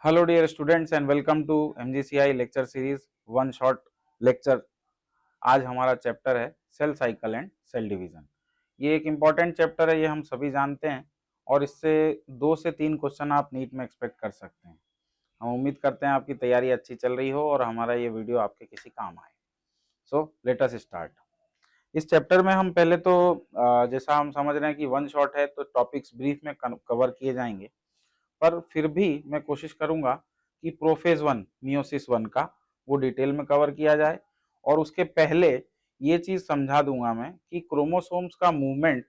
Hello dear students and welcome to MGCI lecture series one shot lecture. आज हमारा chapter है cell cycle and cell division. ये एक important chapter है, ये हम सभी जानते हैं और इससे 2 से 3 क्वेश्चन आप नीट में एक्सपेक्ट कर सकते हैं। हम उम्मीद करते हैं आपकी तैयारी अच्छी चल रही हो और हमारा ये वीडियो आपके किसी काम आए। So let us start. इस चैप्टर में हम पहले तो जैसा हम समझ रहे हैं कि वन शॉट है तो टॉपिक्स ब्रीफ में कवर किए जाएंगे, पर फिर भी मैं कोशिश करूंगा कि प्रोफेज वन मियोसिस वन का वो डिटेल में कवर किया जाए। और उसके पहले ये चीज समझा दूंगा मैं कि क्रोमोसोम्स का मूवमेंट,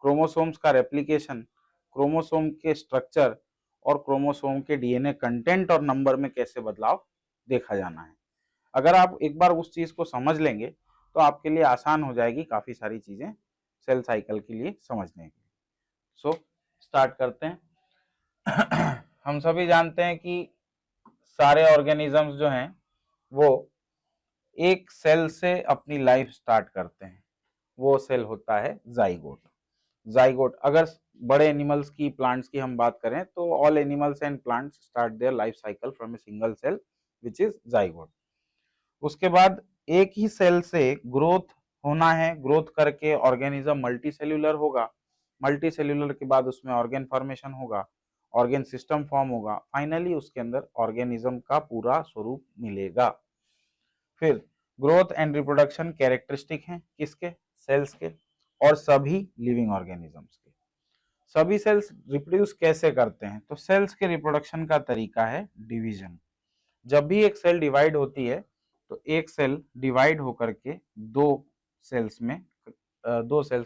क्रोमोसोम्स का रेप्लिकेशन, क्रोमोसोम के स्ट्रक्चर और क्रोमोसोम के डीएनए कंटेंट और नंबर में कैसे बदलाव देखा जाना है। अगर आप एक बार उस चीज को समझ लेंगे तो आपके लिए आसान हो जाएगी काफी सारी चीजें सेल साइकिल के लिए समझने के लिए। सो स्टार्ट करते हैं। हम सभी जानते हैं कि सारे ऑर्गेनिजम्स जो हैं वो एक सेल से अपनी लाइफ स्टार्ट करते हैं। वो सेल होता है जाइगोट। जाइगोट, अगर बड़े एनिमल्स की, प्लांट्स की हम बात करें तो all animals and plants start their life cycle from a single cell which is zygote. उसके बाद एक ही सेल से ग्रोथ होना है, ग्रोथ करके ऑर्गेनिज्म मल्टी सेल्यूलर होगा। मल्टी सेल्यूलर के बाद उसमें ऑर्गेन फॉर्मेशन होगा, ऑर्गेन सिस्टम फॉर्म होगा, फाइनली उसके अंदर ऑर्गेनिज्म का पूरा स्वरूप मिलेगा। फिर ग्रोथ एंड रिप्रोडक्शन कैरेक्टरिस्टिक हैं किसके? सेल्स के और सभी लिविंग ऑर्गेनिजम्स के। सभी सेल्स रिप्रोड्यूस कैसे करते हैं? तो सेल्स के रिप्रोडक्शन का तरीका है डिवीजन। जब भी एक सेल डिवाइड होती है तो एक सेल डिवाइड होकर के दो सेल्स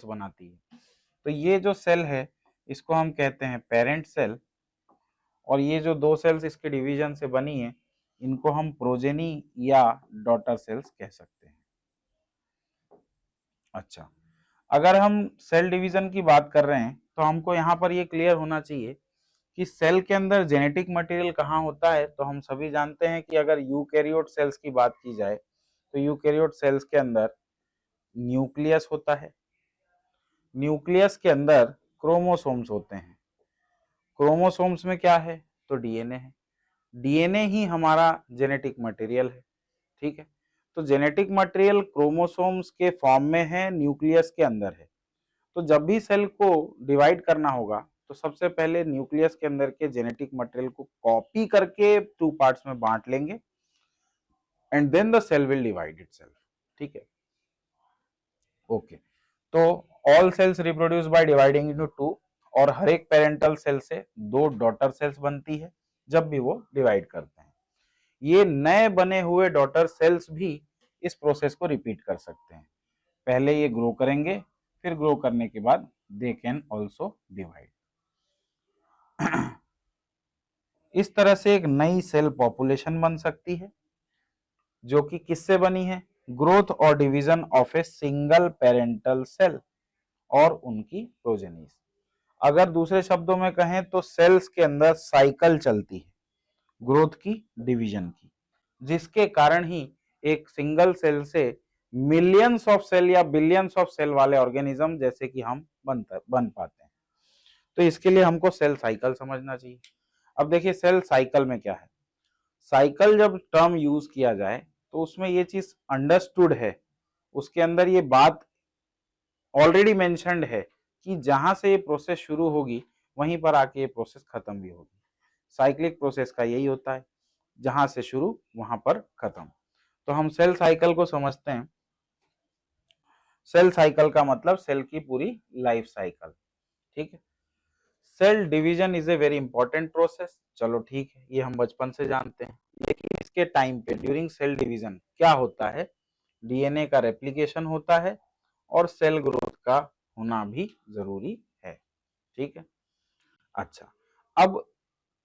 बनाती है। तो ये जो सेल है इसको हम कहते हैं पेरेंट सेल, और ये जो दो सेल्स इसके डिवीजन से बनी है इनको हम प्रोजेनी या डॉटर सेल्स कह सकते हैं। अच्छा, अगर हम सेल डिवीजन की बात कर रहे हैं तो हमको यहाँ पर ये क्लियर होना चाहिए कि सेल के अंदर जेनेटिक मटेरियल कहाँ होता है। तो हम सभी जानते हैं कि अगर यूकैरियोट सेल्स की बात की जाए तो यूकैरियोट सेल्स के अंदर न्यूक्लियस होता है। न्यूक्लियस के अंदर क्रोमोसोम्स होते हैं। क्रोमोसोम्स में क्या है? तो डीएनए है। डीएनए ही हमारा जेनेटिक मटेरियल है। ठीक है, तो जेनेटिक मटेरियल क्रोमोसोम्स के फॉर्म में है, न्यूक्लियस के अंदर है। तो जब भी सेल को डिवाइड करना होगा तो सबसे पहले न्यूक्लियस के अंदर के जेनेटिक मटेरियल को कॉपी करके 2 पार्ट्स में बांट लेंगे and then the cell will divide itself. ठीक है, ओके। तो all cells reproduce by dividing into 2, और हर एक पेरेंटल सेल से 2 डॉटर सेल्स बनती है जब भी वो डिवाइड करते हैं। ये नए बने हुए डॉटर सेल्स भी इस प्रोसेस को रिपीट कर सकते हैं। पहले ये ग्रो करेंगे, फिर ग्रो करने के बाद दे कैन ऑल्सो डिवाइड। इस तरह से एक नई सेल पॉपुलेशन बन सकती है जो कि किससे बनी है? ग्रोथ और division of a single parental cell और उनकी प्रोजेनीज। अगर दूसरे शब्दों में कहें तो सेल्स के अंदर साइकिल चलती है ग्रोथ की, डिवीजन की, जिसके कारण ही एक सिंगल सेल से मिलियंस ऑफ सेल या बिलियंस ऑफ सेल वाले ऑर्गेनिज्म जैसे कि हम बन पाते हैं। तो इसके लिए हमको सेल साइकिल समझना चाहिए। अब देखिए सेल साइकिल में क्या है। साइकिल जब टर्म यूज किया जाए तो उसमें ये चीज अंडरस्टूड है, उसके अंदर ये बात ऑलरेडी मेंशन्ड है कि जहां से ये प्रोसेस शुरू होगी वहीं पर आके ये प्रोसेस खत्म भी होगी। साइक्लिक प्रोसेस का यही होता है, जहां से शुरू वहां पर खत्म। तो हम सेल साइकिल को समझते हैं। सेल साइकिल का मतलब सेल की पूरी लाइफ साइकिल। ठीक है, cell division is a very important process. चलो ठीक है, ये हम बचपन से जानते हैं, लेकिन इसके टाइम पे ड्यूरिंग सेल डिवीजन क्या होता है? डीएनए का रेप्लिकेशन होता है और सेल ग्रोथ का होना भी जरूरी है। ठीक है, अच्छा, अब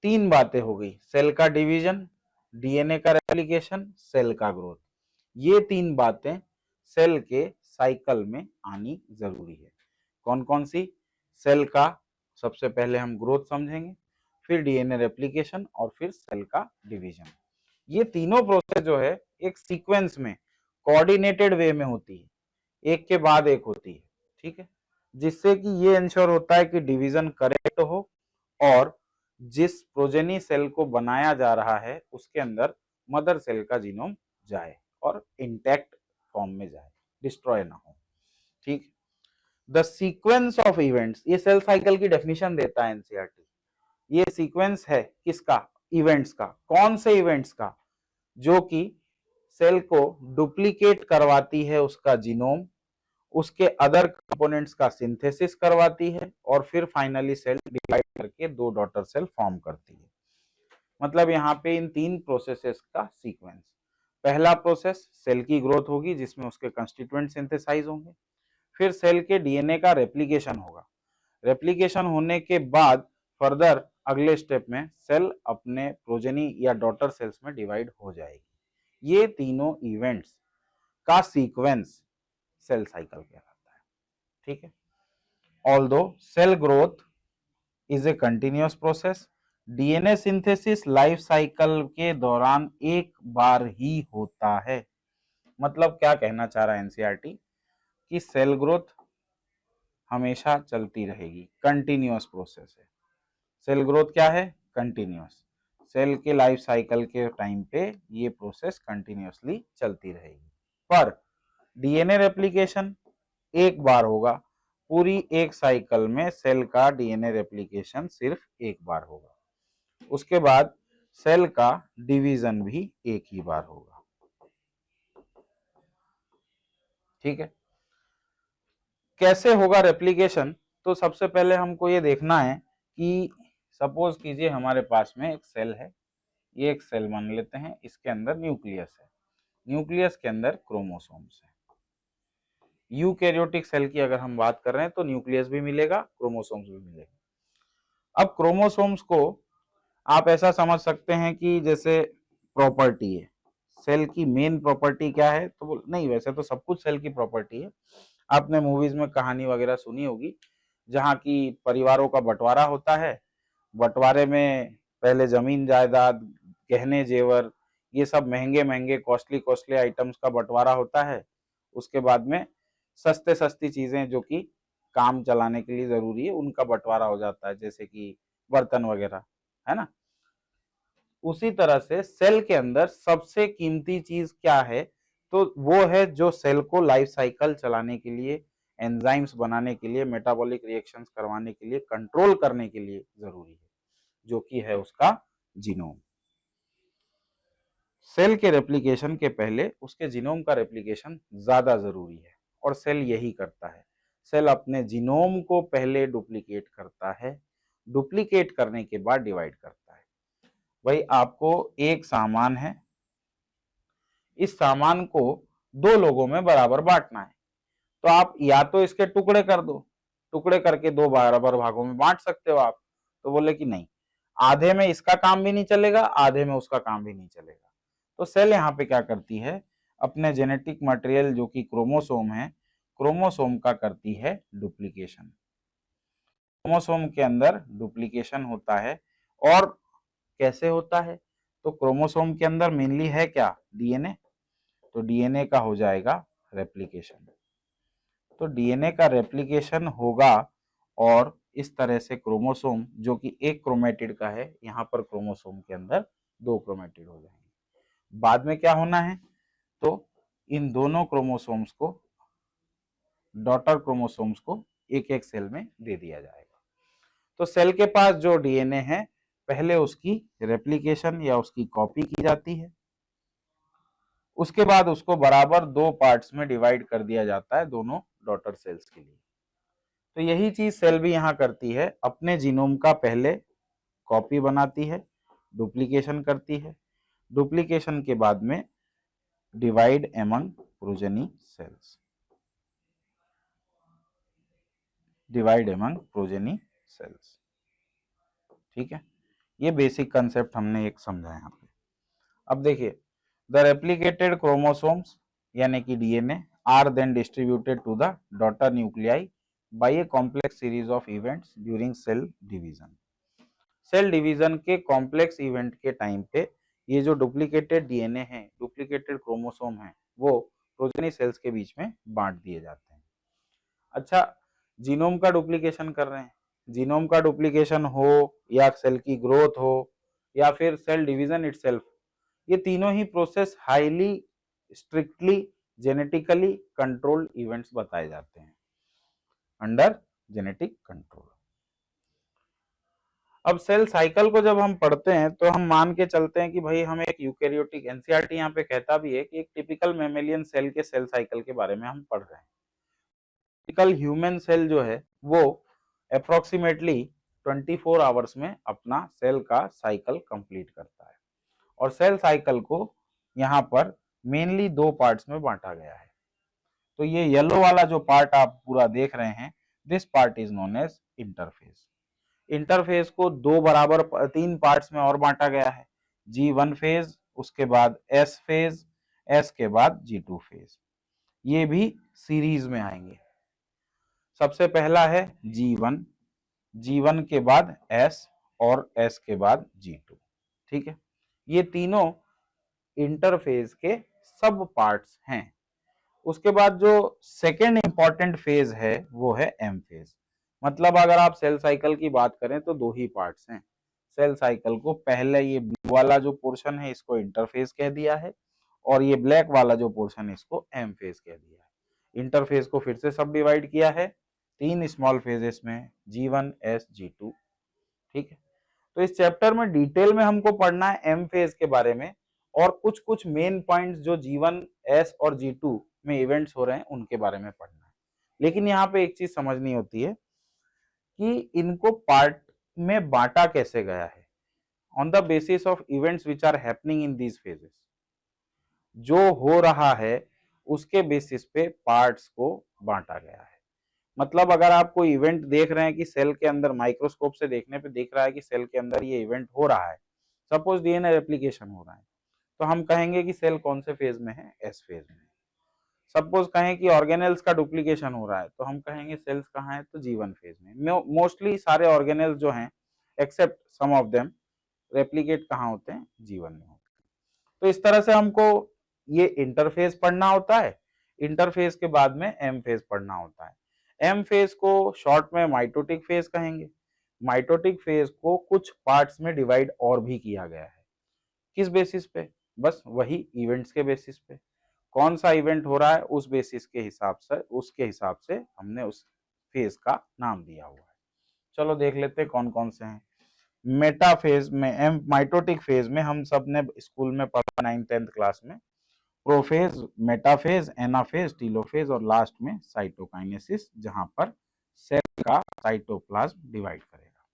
3 बातें हो गई, सेल का डिवीजन, डीएनए का रेप्लिकेशन, सेल का ग्रोथ। ये 3 बातें सेल के साइकिल में आनी जरूरी है। कौन कौन सी? सेल का सबसे पहले हम ग्रोथ समझेंगे, फिर डीएनए रेप्लिकेशन और फिर सेल का डिवीजन। ये तीनों प्रोसेस जो है एक सीक्वेंस में कोऑर्डिनेटेड वे में होती है, एक के बाद एक होती है। ठीक है, जिससे कि ये इंश्योर होता है कि डिवीजन करेक्ट हो और जिस प्रोजेनी सेल को बनाया जा रहा है उसके अंदर मदर सेल का जीनोम जाए और इंटैक्ट फॉर्म में जाए, डिस्ट्रॉय ना हो। ठीक, द सीक्वेंस ऑफ इवेंट्स, ये सेल साइकिल की डेफिनेशन देता है एनसीईआरटी। ये सीक्वेंस है किसका? इवेंट्स का। कौन से इवेंट्स का? जो कि सेल को डुप्लीकेट करवाती है उसका जीनोम, उसके अदर कंपोनेंट्स का सिंथेसिस करवाती है और फिर फाइनली सेल डिवाइड करके दो डॉटर सेल फॉर्म करती है। मतलब यहाँ पे इन तीन प्रोसेसेस का सीक्वेंस। पहला प्रोसेस सेल की ग्रोथ होगी जिसमें उसके कंस्टिट्यूएंट सिंथेसाइज होंगे, फिर सेल के डीएनए का रेप्लिकेशन होगा, रेप्लिकेशन होने के बाद फर्दर अगले स्टेप में सेल अपने प्रोजेनी या डॉटर सेल्स में डिवाइड हो जाएगी। ये तीनों इवेंट्स का सीक्वेंस सेल साइकिल कहलाता है। ठीक है, although cell growth is a continuous process, DNA synthesis life cycle के दौरान एक बार ही होता है। मतलब क्या कहना चाह रहा है एनसीईआरटी कि सेल ग्रोथ हमेशा चलती रहेगी, कंटिन्यूअस प्रोसेस है। सेल ग्रोथ क्या है? कंटिन्यूअस। सेल के लाइफ साइकिल के टाइम पे ये प्रोसेस कंटिन्यूअसली चलती रहेगी, पर डीएनए रेप्लिकेशन एक बार होगा। पूरी एक साइकिल में सेल का डीएनए रेप्लिकेशन सिर्फ एक बार होगा। उसके बाद सेल का डिवीजन भी एक ही बार होगा। ठीक है, कैसे होगा रेप्लिकेशन? तो सबसे पहले हमको ये देखना है कि सपोज कीजिए हमारे पास में एक सेल है, ये एक सेल मान लेते हैं, इसके अंदर न्यूक्लियस है, न्यूक्लियस के अंदर क्रोमोसोम्स है। यूकैरियोटिक सेल की अगर हम बात कर रहे हैं तो न्यूक्लियस भी मिलेगा, क्रोमोसोम्स भी मिलेगा। अब क्रोमोसोम्स को आप ऐसा समझ सकते हैं कि जैसे प्रॉपर्टी है, सेल की मेन प्रॉपर्टी क्या है? तो नहीं, वैसे तो सब कुछ सेल की प्रॉपर्टी है। आपने मूवीज में कहानी वगैरह सुनी होगी जहाँ की परिवारों का बंटवारा होता है, बंटवारे में पहले जमीन जायदाद, गहने जेवर, ये सब महंगे महंगे कॉस्टली कॉस्टली आइटम्स का बंटवारा होता है। उसके बाद में सस्ते सस्ती चीजें जो कि काम चलाने के लिए जरूरी है उनका बंटवारा हो जाता है, जैसे कि बर्तन वगैरह, है ना। उसी तरह से सेल के अंदर सबसे कीमती चीज क्या है? तो वो है जो सेल को लाइफ साइकिल चलाने के लिए, एंजाइम्स बनाने के लिए, मेटाबॉलिक रिएक्शंस करवाने के लिए, कंट्रोल करने के लिए जरूरी है, जो कि है उसका जीनोम। सेल के रेप्लिकेशन के पहले उसके जीनोम का रेप्लिकेशन ज्यादा जरूरी है और सेल यही करता है। सेल अपने जीनोम को पहले डुप्लीकेट करता है, डुप्लीकेट करने के बाद डिवाइड करता है। भाई आपको एक सामान है, इस सामान को दो लोगों में बराबर बांटना है, तो आप या तो इसके टुकड़े कर दो, टुकड़े करके दो बराबर भागों में बांट सकते हो आप। तो बोले कि नहीं, आधे में इसका काम भी नहीं चलेगा, आधे में उसका काम भी नहीं चलेगा। तो सेल यहाँ पे क्या करती है? अपने जेनेटिक मटेरियल जो कि क्रोमोसोम है, क्रोमोसोम का करती है डुप्लीकेशन। क्रोमोसोम के अंदर डुप्लीकेशन होता है, और कैसे होता है? तो क्रोमोसोम के अंदर मेनली है क्या? डीएनए। तो डीएनए का हो जाएगा रेप्लिकेशन। तो डीएनए का रेप्लिकेशन होगा और इस तरह से क्रोमोसोम जो कि एक क्रोमेटिड का है, यहाँ पर क्रोमोसोम के अंदर दो क्रोमेटिड हो जाएंगे। बाद में क्या होना है? तो इन दोनों क्रोमोसोम्स को, डॉटर क्रोमोसोम्स को एक एक सेल में दे दिया जाएगा। तो सेल के पास जो डीएनए है, पहले उसकी रेप्लिकेशन या उसकी कॉपी की जाती है, उसके बाद उसको बराबर दो पार्ट्स में डिवाइड कर दिया जाता है दोनों डॉटर सेल्स के लिए। तो यही चीज सेल भी यहाँ करती है, अपने जीनोम का पहले कॉपी बनाती है, डुप्लीकेशन करती है, डुप्लीकेशन के बाद में divide among progeny cells, divide among progeny cells. ठीक है, ये बेसिक कंसेप्ट हमने एक समझा यहाँ पे। अब देखिए, द रेप्लिकेटेड क्रोमोसोम्स यानी कि DNA are then distributed to the daughter nuclei by a complex series of events during cell division. Cell division के कॉम्प्लेक्स इवेंट के टाइम पे ये जो डुप्लीकेटेड डीएनए है, डुप्लीकेटेड क्रोमोसोम है, वो प्रोजेनी सेल्स के बीच में बांट दिए जाते हैं। अच्छा, जीनोम का डुप्लीकेशन कर रहे हैं, जीनोम का डुप्लीकेशन हो या सेल की ग्रोथ हो या फिर सेल डिवीजन इटसेल्फ, ये तीनों ही process highly strictly genetically controlled events बताए जाते हैं अंडर जेनेटिक कंट्रोल। अब सेल साइकिल को जब हम पढ़ते हैं तो हम मान के चलते हैं कि भाई हम एक यूकेरियोटिक, एनसीईआरटी यहाँ पे कहता भी है कि एक टिपिकल मैमेलियन सेल के सेल साइकिल के बारे में हम पढ़ रहे हैं। टिपिकल ह्यूमन सेल जो है वो अप्रोक्सीमेटली 24 आवर्स में अपना सेल का साइकिल कंप्लीट करता है और सेल साइकिल को यहाँ पर मेनली दो पार्ट्स में बांटा गया है। तो ये येलो वाला जो पार्ट आप पूरा देख रहे हैं, this part is known as interphase. Interphase को दो बराबर तीन पार्ट्स में और बांटा गया है, G1 फेज, उसके बाद S फेज, S के बाद G2 फेज। ये भी सीरीज में आएंगे। सबसे पहला है G1, G1 के बाद S और S के बाद G2। ठीक है, ये तीनों इंटरफेज के सब पार्ट्स हैं। उसके बाद जो सेकेंड इंपॉर्टेंट फेज है वो है M फेज। मतलब अगर आप सेल साइकिल की बात करें तो दो ही पार्ट्स हैं सेल साइकिल को। पहले ये ब्लू वाला जो पोर्शन है इसको इंटरफेज कह दिया है और ये ब्लैक वाला जो पोर्शन है इसको एम फेज कह दिया है। इंटरफेज को फिर से सब डिवाइड किया है तीन स्मॉल फेजेस में, G1, S, G2। ठीक है, तो इस चैप्टर में डिटेल में हमको पढ़ना है एम फेज के बारे में और कुछ कुछ मेन पॉइंट्स जो G1, S और G2 में इवेंट्स हो रहे हैं उनके बारे में पढ़ना है। लेकिन यहाँ पे एक चीज समझनी होती है कि इनको पार्ट में बांटा कैसे गया है, on the basis of events which are happening in these phases. जो हो रहा है उसके बेसिस पे पार्ट्स को बांटा गया है। मतलब अगर आप कोई इवेंट देख रहे हैं कि सेल के अंदर माइक्रोस्कोप से देखने पे दिख रहा है कि सेल के अंदर ये इवेंट हो रहा है, सपोज डीएनए रेप्लिकेशन हो रहा है, तो हम कहेंगे कि सेल कौन से फेज में है, एस फेज में। सपोज कहें कि ऑर्गेनेल्स का डुप्लीकेशन हो रहा है तो हम कहेंगे सेल्स कहाँ है, तो G1 फेज में। मोस्टली सारे ऑर्गेनेल्स जो हैं except some of them replicate कहाँ होते हैं, G1 में होते हैं। तो इस तरह से हमको ये इंटरफेज पढ़ना होता है। इंटरफेज के बाद में एम फेज पढ़ना होता है। एम फेज को शॉर्ट में माइटोटिक फेज कहेंगे। माइटोटिक फेज को कुछ पार्ट्स में डिवाइड और भी किया गया है। किस बेसिस पे, बस वही इवेंट्स के बेसिस पे। कौन सा इवेंट हो रहा है उस बेसिस के हिसाब से, उसके हिसाब से हमने उस फेज का नाम दिया हुआ है। चलो देख लेते हैं कौन कौन से हैं। मेटा फेज में, माइटोटिक फेज में हम सब ने स्कूल में पढ़ा 9th 10th क्लास में, प्रोफेज, मेटाफेज, एनाफेज, टीलोफेज और लास्ट में साइटोकाइनेसिस, जहां पर सेल का साइटोप्लाज्म डिवाइड करेगा।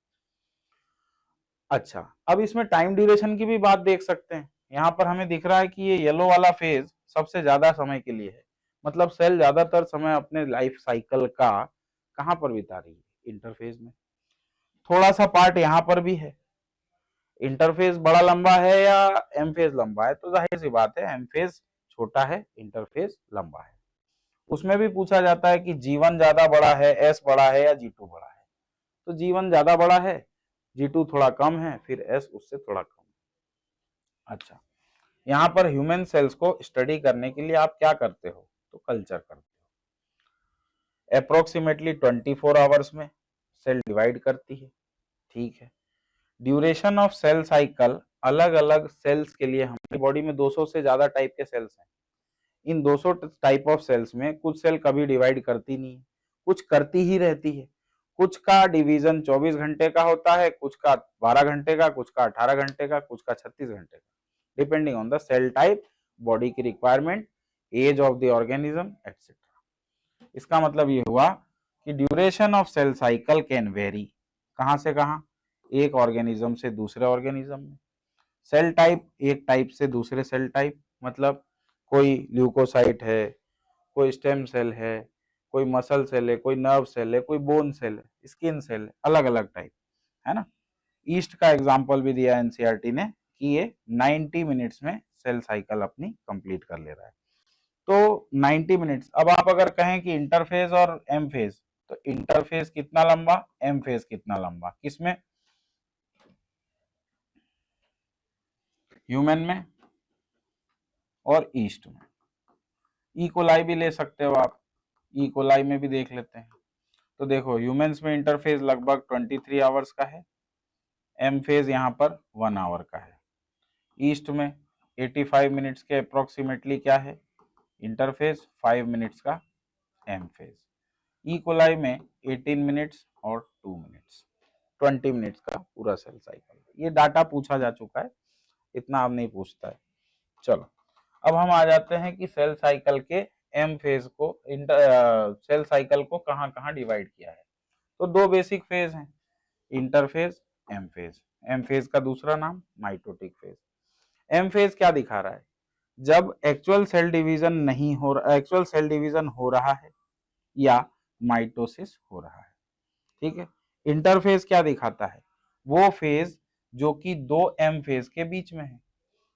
अच्छा, अब इसमें टाइम ड्यूरेशन की भी बात देख सकते हैं। यहाँ पर हमें दिख रहा है कि ये येलो वाला फेज सबसे ज्यादा समय के लिए है। मतलब सेल ज्यादातर समय अपने लाइफ साइकिल का कहाँ पर बिता रही है, इंटरफेज में। थोड़ा सा पार्ट यहाँ पर भी है। इंटरफेज बड़ा लंबा है या एम फेज लंबा है, तो जाहिर सी बात है एम फेज छोटा है, इंटरफेज लंबा है। उसमें भी पूछा जाता है कि G1 ज्यादा बड़ा है, S बड़ा है या G2 बड़ा है, तो G1 ज्यादा बड़ा है, G2 थोड़ा कम है, फिर S उससे थोड़ा कम है। अच्छा, यहाँ पर ह्यूमन सेल्स को स्टडी करने के लिए आप क्या करते हो, तो कल्चर करते हो। अप्रोक्सीमेटली 24 आवर्स में सेल डिवाइड करती है। ठीक है, ड्यूरेशन ऑफ सेल साइकिल अलग अलग सेल्स के लिए, हमारी बॉडी में 200 से ज्यादा टाइप के सेल्स हैं। इन 200 टाइप ऑफ सेल्स में कुछ सेल कभी डिवाइड करती नहीं है, कुछ करती ही रहती है। कुछ का डिवीजन 24 घंटे का होता है, कुछ का 12 घंटे का, कुछ का 18 घंटे का, कुछ का 36 घंटे का, depending on the cell type, body की requirement, age of the organism etcetera. इसका मतलब ये हुआ कि duration of cell cycle can vary, कहां से कहां, एक ऑर्गेनिज्म से दूसरे ऑर्गेनिज्म में। सेल टाइप, एक टाइप से दूसरे सेल टाइप, मतलब कोई ल्यूकोसाइट है, कोई स्टेम सेल है, कोई मसल सेल है, कोई नर्व सेल है, कोई बोन सेल है, स्किन सेल है, अलग अलग टाइप, है ना। ईस्ट का एग्जांपल भी दिया एनसीईआरटी ने कि ये 90 मिनट्स में सेल साइकिल अपनी कंप्लीट कर ले रहा है। तो 90 मिनट्स। अब आप अगर कहें कि इंटरफेज और एम फेज, तो इंटरफेज कितना लंबा, एम फेज कितना लंबा, किसमें, ह्यूमन में और ईस्ट में। ई कोलाई भी ले सकते हो आप, ई कोलाई में भी देख लेते हैं। तो देखो ह्यूमंस में इंटरफेज लगभग 23 आवर्स का है, एम फेज यहाँ पर 1 आवर का है। ईस्ट में 85 मिनट्स के अप्रोक्सीमेटली क्या है इंटरफेज, 5 मिनट्स का एम फेज। ई कोलाई में 18 मिनट्स और 2 मिनट्स, 20 मिनट्स का पूरा सेल साइकिल। ये डाटा पूछा जा चुका है, इतना अब नहीं पूछता है। चलो अब हम आ जाते हैं कि सेल साइकिल के एम फेज को सेल साइकिल को कहाँ कहाँ डिवाइड किया है। तो दो बेसिक फेज हैं, interphase, M phase. M phase का दूसरा नाम माइटोटिक फेज। एम फेज क्या दिखा रहा है, जब एक्चुअल सेल डिवीजन नहीं हो रहा, एक्चुअल सेल डिवीजन हो रहा है या माइटोसिस हो रहा है, ठीक है। इंटरफेज क्या दिखाता है, वो फेज जो कि दो एम फेज के बीच में है।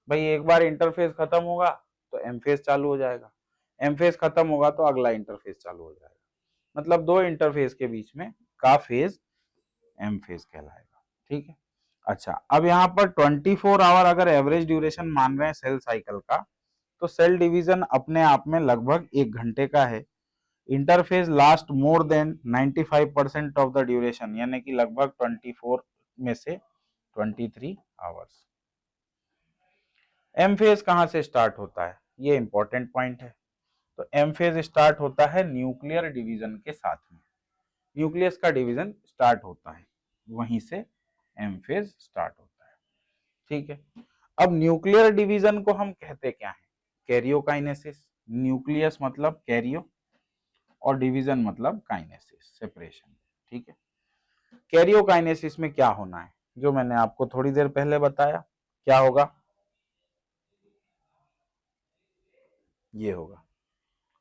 भाई एक बार इंटरफेज खत्म होगा तो एम फेज चालू हो जाएगा, एम फेज खत्म होगा तो अगला इंटरफेज चालू हो जाएगा, मतलब दो इंटरफेज के बीच में का फेज एम फेज कहलाएगा, ठीक है। अच्छा अब यहाँ पर 24 आवर अगर एवरेज ड्यूरेशन मान रहे हैं सेल साइकिल का, तो सेल डिवीजन अपने आप में लगभग 1 घंटे का है। Interphase last more than 95% of the duration, यानी कि लगभग 24 में से 23 आवर्स। एम फेज कहां से स्टार्ट होता है, ये इंपॉर्टेंट पॉइंट है। तो एम फेज स्टार्ट होता है न्यूक्लियर डिवीजन के साथ में, न्यूक्लियस का डिवीजन स्टार्ट होता है, वहीं से एम फेज स्टार्ट होता है, ठीक है। अब न्यूक्लियर डिवीजन को हम कहते क्या है, कैरियोकाइनेसिस। न्यूक्लियस मतलब कैरियो और डिवीजन मतलब काइनेसिस, सेपरेशन, ठीक है। कैरियोकाइनेसिस में क्या होना है, जो मैंने आपको थोड़ी देर पहले बताया, क्या होगा, ये होगा,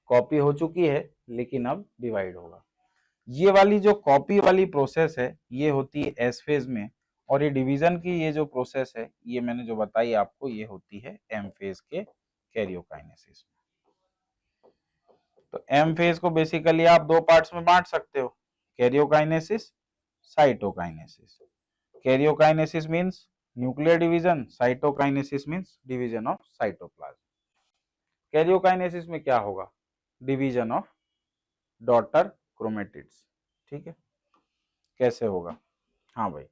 कॉपी हो चुकी है लेकिन अब डिवाइड होगा। ये वाली जो कॉपी वाली प्रोसेस है ये होती है एस फेज में, और ये डिवीजन की ये जो प्रोसेस है ये मैंने जो बताई आपको ये होती है एम फेज के कैरियोकाइनेसिस में। तो एम फेज को बेसिकली आप दो पार्ट्स में बांट सकते हो, karyokinesis, cytokinesis. Karyokinesis means nuclear division, cytokinesis means division of cytoplasm. Karyokinesis में क्या होगा, डिवीजन ऑफ डॉटर क्रोमेटिड्स, ठीक है। कैसे होगा, हाँ भाई,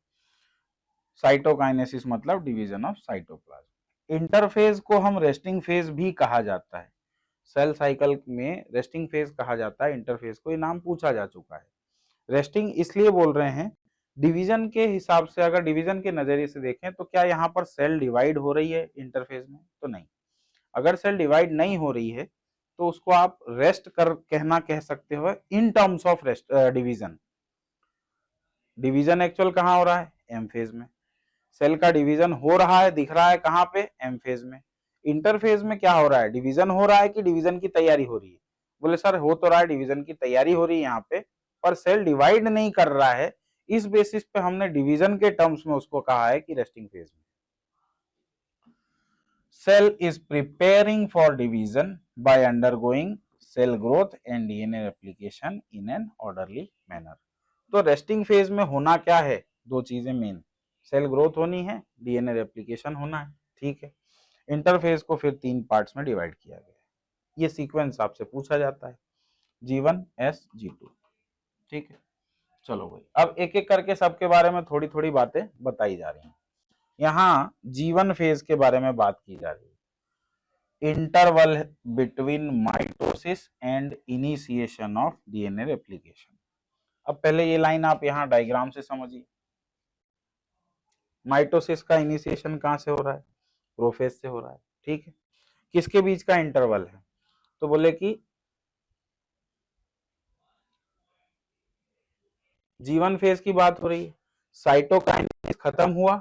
साइटोकाइनेसिस मतलब डिवीजन ऑफ साइटोप्लाज्म। इंटरफेज को हम रेस्टिंग फेज भी कहा जाता है, सेल साइकिल में रेस्टिंग फेज कहा जाता है इंटरफेज को, ये नाम पूछा जा चुका है। रेस्टिंग इसलिए बोल रहे हैं, डिवीजन के हिसाब से, अगर डिवीजन के नजरिए से देखें तो क्या यहाँ पर सेल डिवाइड हो रही है इंटरफेज में, तो नहीं। अगर सेल डिवाइड नहीं हो रही है तो उसको आप रेस्ट कर कहना कह सकते हो in terms of rest division. Division actual कहाँ हो रहा है, एम फेज में। सेल का डिवीजन हो रहा है, दिख रहा है कहाँ पे, एम फेज में। इंटरफेज में क्या हो रहा है, डिवीजन हो रहा है कि डिवीजन की तैयारी हो रही है, बोले सर हो तो रहा है, डिवीजन की तैयारी हो रही है यहाँ पे, पर सेल डिवाइड नहीं कर रहा है। इस बेसिस पे हमने डिवीजन के टर्म्स में उसको कहा है कि रेस्टिंग फेज में। cell is preparing for division by undergoing cell growth and DNA replication in an orderly manner। तो रेस्टिंग फेज में होना क्या है, दो चीजें मेन, सेल ग्रोथ होनी है, डीएनए रेप्लिकेशन होना है, ठीक है। इंटरफेज को फिर 3 पार्ट्स में डिवाइड किया गया है, ये सीक्वेंस आपसे पूछा जाता है, G1 S G2, ठीक है। चलो भाई अब एक एक करके सबके बारे में थोड़ी थोड़ी बातें बताई जा रही हैं। यहाँ G1 फेज के बारे में बात की जा रही है, interval between mitosis and initiation of DNA replication. अब पहले ये लाइन आप यहाँ डायग्राम से समझिए, माइटोसिस का इनिशिएशन कहाँ से हो रहा है, प्रोफेज से हो रहा है, ठीक है। किसके बीच का इंटरवल है, तो बोले कि G1 फेज की बात हो रही है, साइटोकाइनेसिस खत्म हुआ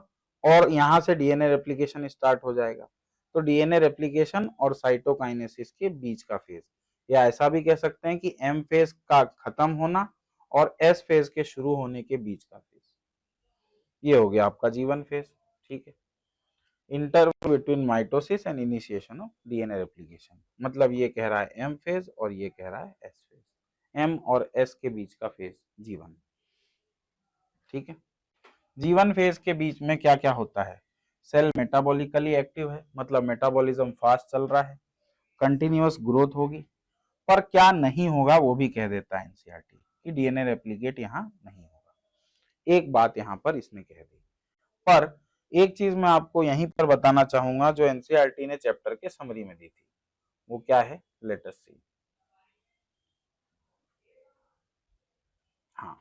और यहां से डीएनए रेप्लिकेशन स्टार्ट हो जाएगा। तो डीएनए रेप्लिकेशन और साइटोकाइनेसिस के बीच का फेज, या ऐसा भी कह सकते हैं कि एम फेज का खत्म होना और एस फेज के शुरू होने के बीच का फेज, ये हो गया आपका G1 फेज, ठीक है। Interval between mitosis and initiation of DNA replication, मतलब ये कह रहा है एम फेज और ये कह रहा है एस फेज, एम और एस के बीच का फेज G1, ठीक है। G1 फेज के बीच में क्या क्या होता है, सेल मेटाबॉलिकली एक्टिव है, मतलब मेटाबॉलिज्म फास्ट चल रहा है, कंटिन्यूअस ग्रोथ होगी, पर क्या नहीं होगा वो भी कह देता है एनसीईआरटी, कि डीएनए रेप्लिकेट यहाँ नहीं होगा। एक बात यहाँ पर इसने कह दी। पर एक चीज मैं आपको यहीं पर बताना चाहूंगा जो एनसीईआरटी ने चैप्टर के समरी में दी थी, वो क्या है, लेट अस सी। हाँ,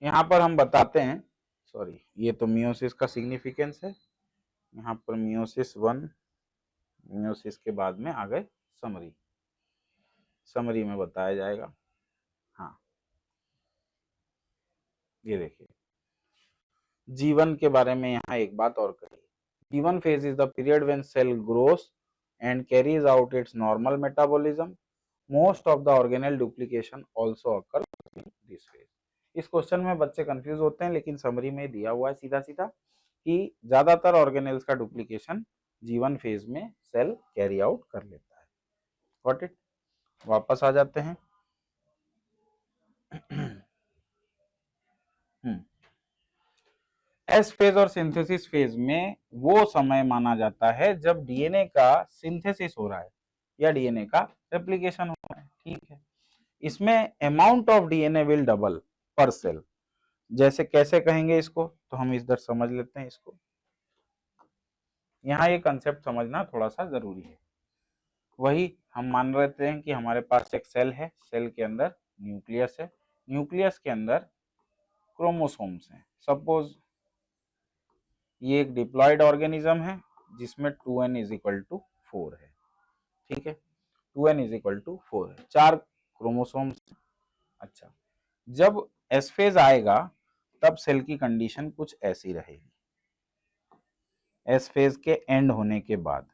यहाँ पर हम बताते हैं, सॉरी ये तो मियोसिस का सिग्निफिकेंस है, यहाँ पर मियोसिस 1, मियोसिस के बाद में आ गए समरी, समरी में बताया जाएगा। हाँ, ये देखिए जीवन के बारे में यहाँ एक बात और कही, G one phase is the period when cell grows and carries out its normal metabolism, most of the organelle duplication also occur in this phase. इस क्वेश्चन में बच्चे कंफ्यूज होते हैं, लेकिन समरी में दिया हुआ है सीधा सीधा कि ज्यादातर ऑर्गेनेल्स का डुप्लीकेशन जीवन फेज में सेल कैरी आउट कर लेता है। Got it. वापस आ जाते हैं। एस फेज और सिंथेसिस फेज में वो समय माना जाता है जब डीएनए का सिंथेसिस हो रहा है या डीएनए का रेप्लिकेशन हो रहा है। ठीक है, इसमें amount of DNA will double पर सेल। जैसे कैसे कहेंगे इसको, तो हम इधर समझ लेते हैं इसको। यहाँ ये कंसेप्ट समझना थोड़ा सा जरूरी है। वही हम मान लेते हैं कि हमारे पास एक सेल है, सेल के अंदर न्यूक्लियस है, न्यूक्लियस के अंदर क्रोमोसोम्स हैं। सपोज ये एक डिप्लॉयड ऑर्गेनिज्म है जिसमें 2n इज इक्वल टू 4 है। ठीक है, 2n इज इक्वल टू 4 है, 4 क्रोमोसोम्स। अच्छा, जब एस फेज आएगा तब सेल की कंडीशन कुछ ऐसी रहेगी। एस फेज के एंड होने के बाद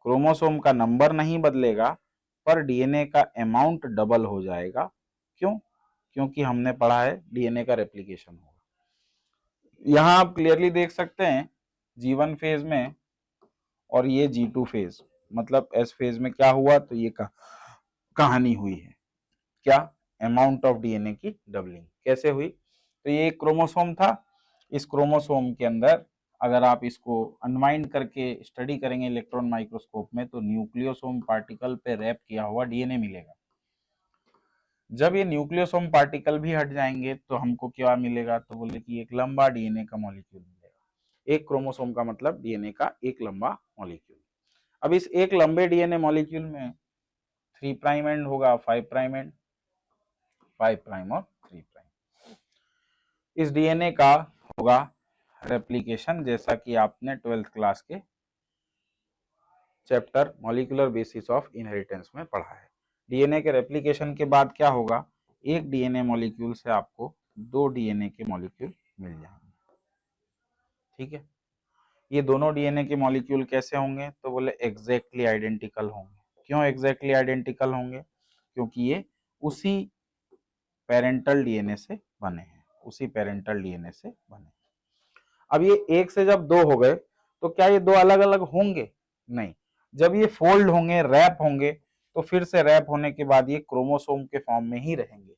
क्रोमोसोम का नंबर नहीं बदलेगा, पर डीएनए का अमाउंट डबल हो जाएगा। क्यों? क्योंकि हमने पढ़ा है डीएनए का रेप्लिकेशन होगा। यहां आप क्लियरली देख सकते हैं G1 फेज में और ये G2 फेज, मतलब एस फेज में क्या हुआ, तो ये कहानी हुई है क्या, अमाउंट ऑफ डीएनए की डबलिंग। कैसे हुई, तो ये एक क्रोमोसोम था, इस क्रोमोसोम के अंदर अगर आप इसको अनवाइंड करके स्टडी करेंगे इलेक्ट्रॉन माइक्रोस्कोप में, तो न्यूक्लियोसोम पार्टिकल पे रैप किया हुआ डीएनए मिलेगा। जब ये न्यूक्लियोसोम पार्टिकल भी हट जाएंगे तो हमको क्या मिलेगा, तो बोले कि एक लंबा डीएनए का मॉलिक्यूल मिलेगा। एक क्रोमोसोम का मतलब डीएनए का एक लंबा मॉलिक्यूल। अब इस एक लंबे डीएनए मॉलिक्यूल में 3 प्राइम एंड होगा, 5 प्राइम एंड, 5 प्राइम और 3 प्राइम। इस डीएनए का होगा रेप्लिकेशन, जैसा कि आपने 12th क्लास के chapter molecular basis of inheritance में पढ़ा है। डीएनए के रेप्लिकेशन के बाद क्या होगा, एक डीएनए मॉलिक्यूल से आपको 2 डीएनए के मॉलिक्यूल मिल जाएंगे। ठीक है, ये दोनों डीएनए के मॉलिक्यूल कैसे होंगे, तो बोले एग्जैक्टली आइडेंटिकल होंगे। क्यों एग्जैक्टली आइडेंटिकल होंगे, क्योंकि ये उसी पेरेंटल डीएनए से बने हैं, उसी पेरेंटल डीएनए से बने। अब ये एक से जब 2 हो गए तो क्या ये 2 अलग अलग होंगे, नहीं। जब ये फोल्ड होंगे, रैप होंगे, तो फिर से रैप होने के बाद ये क्रोमोसोम के फॉर्म में ही रहेंगे।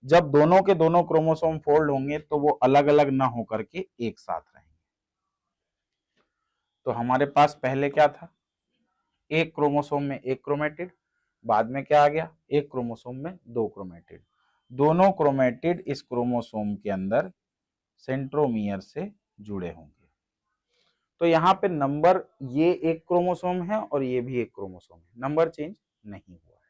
जब दोनों के दोनों क्रोमोसोम फोल्ड होंगे तो वो अलग अलग ना होकर के एक साथ रहेंगे। तो हमारे पास पहले क्या था, एक क्रोमोसोम में एक क्रोमेटिड, बाद में क्या आ गया, एक क्रोमोसोम में 2 क्रोमेटिड। दोनों क्रोमेटिड इस क्रोमोसोम के अंदर सेंट्रोमियर से जुड़े होंगे। तो यहाँ पे नंबर, ये एक क्रोमोसोम है और ये भी एक क्रोमोसोम है, नंबर चेंज नहीं हुआ है,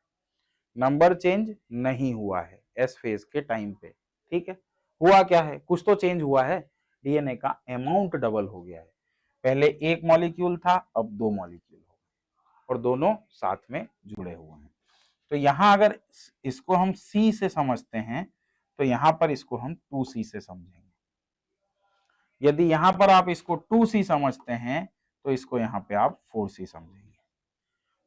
नंबर चेंज नहीं हुआ है एस फेज के टाइम पे। ठीक है, हुआ क्या है, कुछ तो चेंज हुआ है, डीएनए का अमाउंट डबल हो गया है। पहले एक मॉलिक्यूल था, अब 2 मॉलिक्यूल हो गए और दोनों साथ में जुड़े हुए हैं। तो यहाँ अगर इसको हम C से समझते हैं तो यहाँ पर इसको हम 2C से समझेंगे। यदि यहाँ पर आप इसको 2C समझते हैं तो इसको यहाँ पे आप 4C समझेंगे।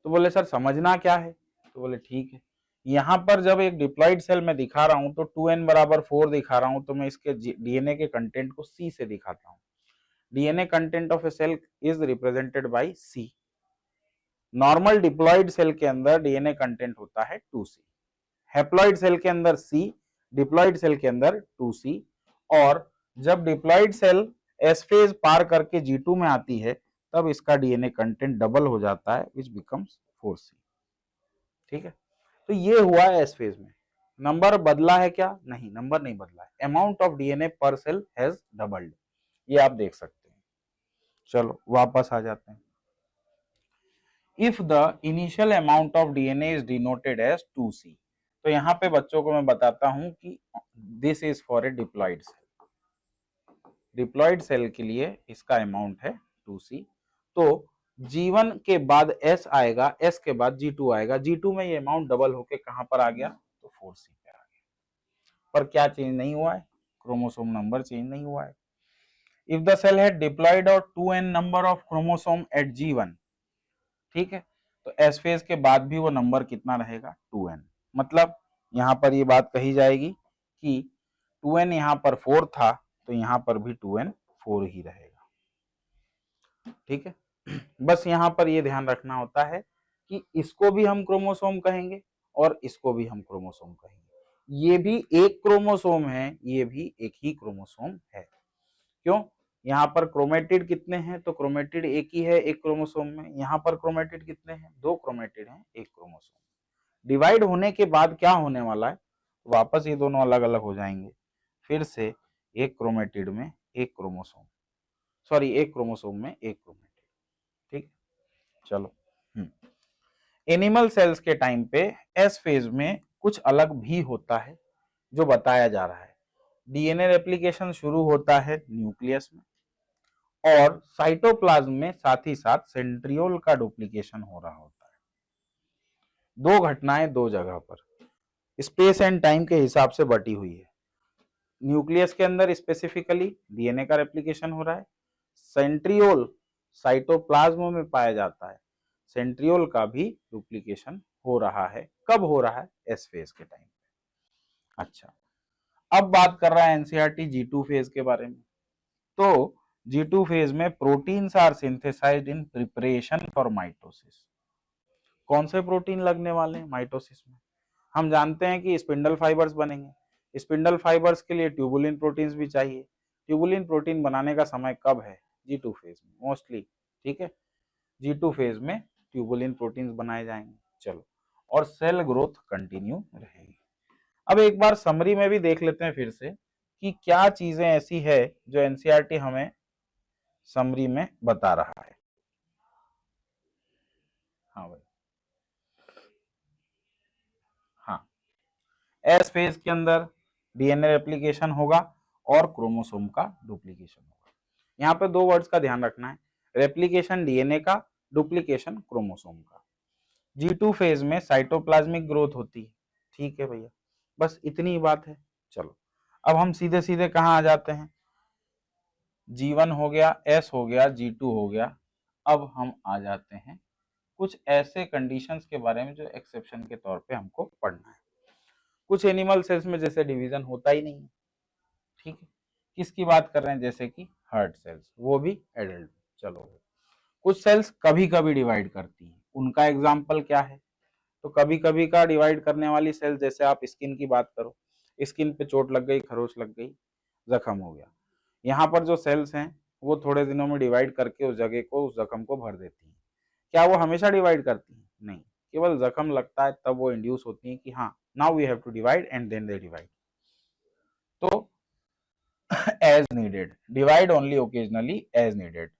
तो बोले सर समझना क्या है, तो बोले ठीक है, यहाँ पर जब एक डिप्लॉइड सेल में दिखा रहा हूं तो 2n बराबर 4 दिखा रहा हूं, तो मैं इसके डीएनए के कंटेंट को C से दिखाता हूँ। DNA content of a cell is represented by C। Normal diploid cell के अंदर डीएनए कंटेंट होता है 2C, हैप्लॉइड सेल के अंदर C, डिप्लॉइड सेल के अंदर 2C, और जब डिप्लॉइड सेल एस फेज पार करके G2 में आती है तब इसका डीएनए कंटेंट डबल हो जाता है, विच बिकम्स 4C। ठीक है, तो ये हुआ है एस फेज में। नंबर बदला है क्या? नहीं, नंबर नहीं बदला है। अमाउंट ऑफ डीएनए पर सेल हैज डबल्ड, ये आप देख सकते हैं। चलो वापस आ जाते हैं। If the initial amount of DNA is denoted as 2C, तो यहाँ पे बच्चों को मैं बताता हूं कि this is for a diploid cell. Diploid cell के लिए इसका अमाउंट है 2C। तो G1 के बाद S आएगा, S के बाद G2 आएगा, G2 में ये अमाउंट डबल होके कहां पर आ गया? तो 4C पे आ गया। पर क्या चेंज नहीं हुआ है? क्रोमोसोम नंबर चेंज नहीं हुआ है। If the cell had diploid और 2n number of chromosome eight G1, ठीक है, तो एस फेज के बाद भी वो नंबर कितना रहेगा? 2n। मतलब यहां पर ये बात कही जाएगी कि 2n यहां पर 4 था, तो यहां पर भी 2n 4 ही रहेगा। ठीक है, बस यहां पर ये ध्यान रखना होता है कि इसको भी हम क्रोमोसोम कहेंगे और इसको भी हम क्रोमोसोम कहेंगे। ये भी एक क्रोमोसोम है, ये भी एक ही क्रोमोसोम है। क्यों? यहाँ पर क्रोमेटिड कितने हैं? तो क्रोमेटिड एक ही है एक क्रोमोसोम में। यहाँ पर क्रोमेटिड कितने हैं? 2 क्रोमेटिड हैं एक क्रोमोसोम। डिवाइड होने के बाद क्या होने वाला है? वापस ये दोनों अलग अलग हो जाएंगे। फिर से एक क्रोमेटिड में एक क्रोमोसोम, सॉरी एक क्रोमोसोम में एक क्रोमेटिड। ठीक, चलो। एनिमल सेल्स के टाइम पे एस फेज में कुछ अलग भी होता है जो बताया जा रहा है। डीएनए रेप्लिकेशन शुरू होता है न्यूक्लियस में, और साइटोप्लाज्म में साथ ही साथ सेंट्रियोल का डुप्लीकेशन हो रहा होता है। दो घटनाएं दो जगह पर, स्पेस एंड टाइम के हिसाब से बटी हुई है। न्यूक्लियस के अंदर स्पेसिफिकली डीएनए का रेप्लिकेशन हो रहा है, सेंट्रियोल साइटोप्लाज्म में पाया जाता है, सेंट्रियोल का भी डुप्लीकेशन हो रहा है। कब हो रहा है? एस फेज के टाइम पे। अच्छा, अब बात कर रहा है एनसीईआरटी G2 फेज के बारे में। तो G2 फेज में proteins are synthesized in preparation for mitosis. कौन से प्रोटीन लगने वाले हैं माइटोसिस में? हम जानते हैं कि स्पिंडल फाइबर्स बनेंगे। स्पिंडल फाइबर्स के लिए ट्यूबुलिन प्रोटीन्स भी चाहिए। ट्यूबुलिन प्रोटीन बनाने का समय कब है? G2 फेज में मोस्टली। ठीक है, G2 फेज में ट्यूबुलिन प्रोटीन्स बनाए जाएंगे। चलो, और सेल ग्रोथ कंटिन्यू रहेगी। अब एक बार समरी में भी देख लेते हैं फिर से कि क्या चीजें ऐसी है जो एनसीईआरटी हमें समरी में बता रहा है। हाँ भाई, हाँ, एस फेज के अंदर डीएनए रेप्लिकेशन होगा और क्रोमोसोम का डुप्लीकेशन होगा। यहाँ पे दो वर्ड्स का ध्यान रखना है, रेप्लिकेशन डीएनए का, डुप्लीकेशन क्रोमोसोम का। G2 फेज में साइटोप्लाज्मिक ग्रोथ होती है। ठीक है भैया, बस इतनी ही बात है। चलो, अब हम सीधे सीधे कहाँ आ जाते हैं? G1 हो गया, S हो गया, G2 हो गया। अब हम आ जाते हैं कुछ ऐसे कंडीशंस के बारे में जो एक्सेप्शन के तौर पे हमको पढ़ना है। कुछ एनिमल सेल्स में जैसे डिवीजन होता ही नहीं है। ठीक है, किसकी बात कर रहे हैं? जैसे कि हार्ट सेल्स, वो भी एडल्ट। चलो, कुछ सेल्स कभी कभी डिवाइड करती हैं, उनका एग्जाम्पल क्या है? तो कभी कभी का डिवाइड करने वाली सेल, जैसे आप स्किन की बात करो, स्किन पे चोट लग गई, खरोच लग गई, जख्म हो गया, यहाँ पर जो सेल्स हैं वो थोड़े दिनों में डिवाइड करके उस जगह को, उस जख्म को भर देती हैं। क्या वो हमेशा डिवाइड करती हैं? नहीं, केवल जख्म लगता है तब वो इंड्यूस होती हैं कि हाँ now we have to divide, and then they divide. तो as needed, divide only occasionally as needed.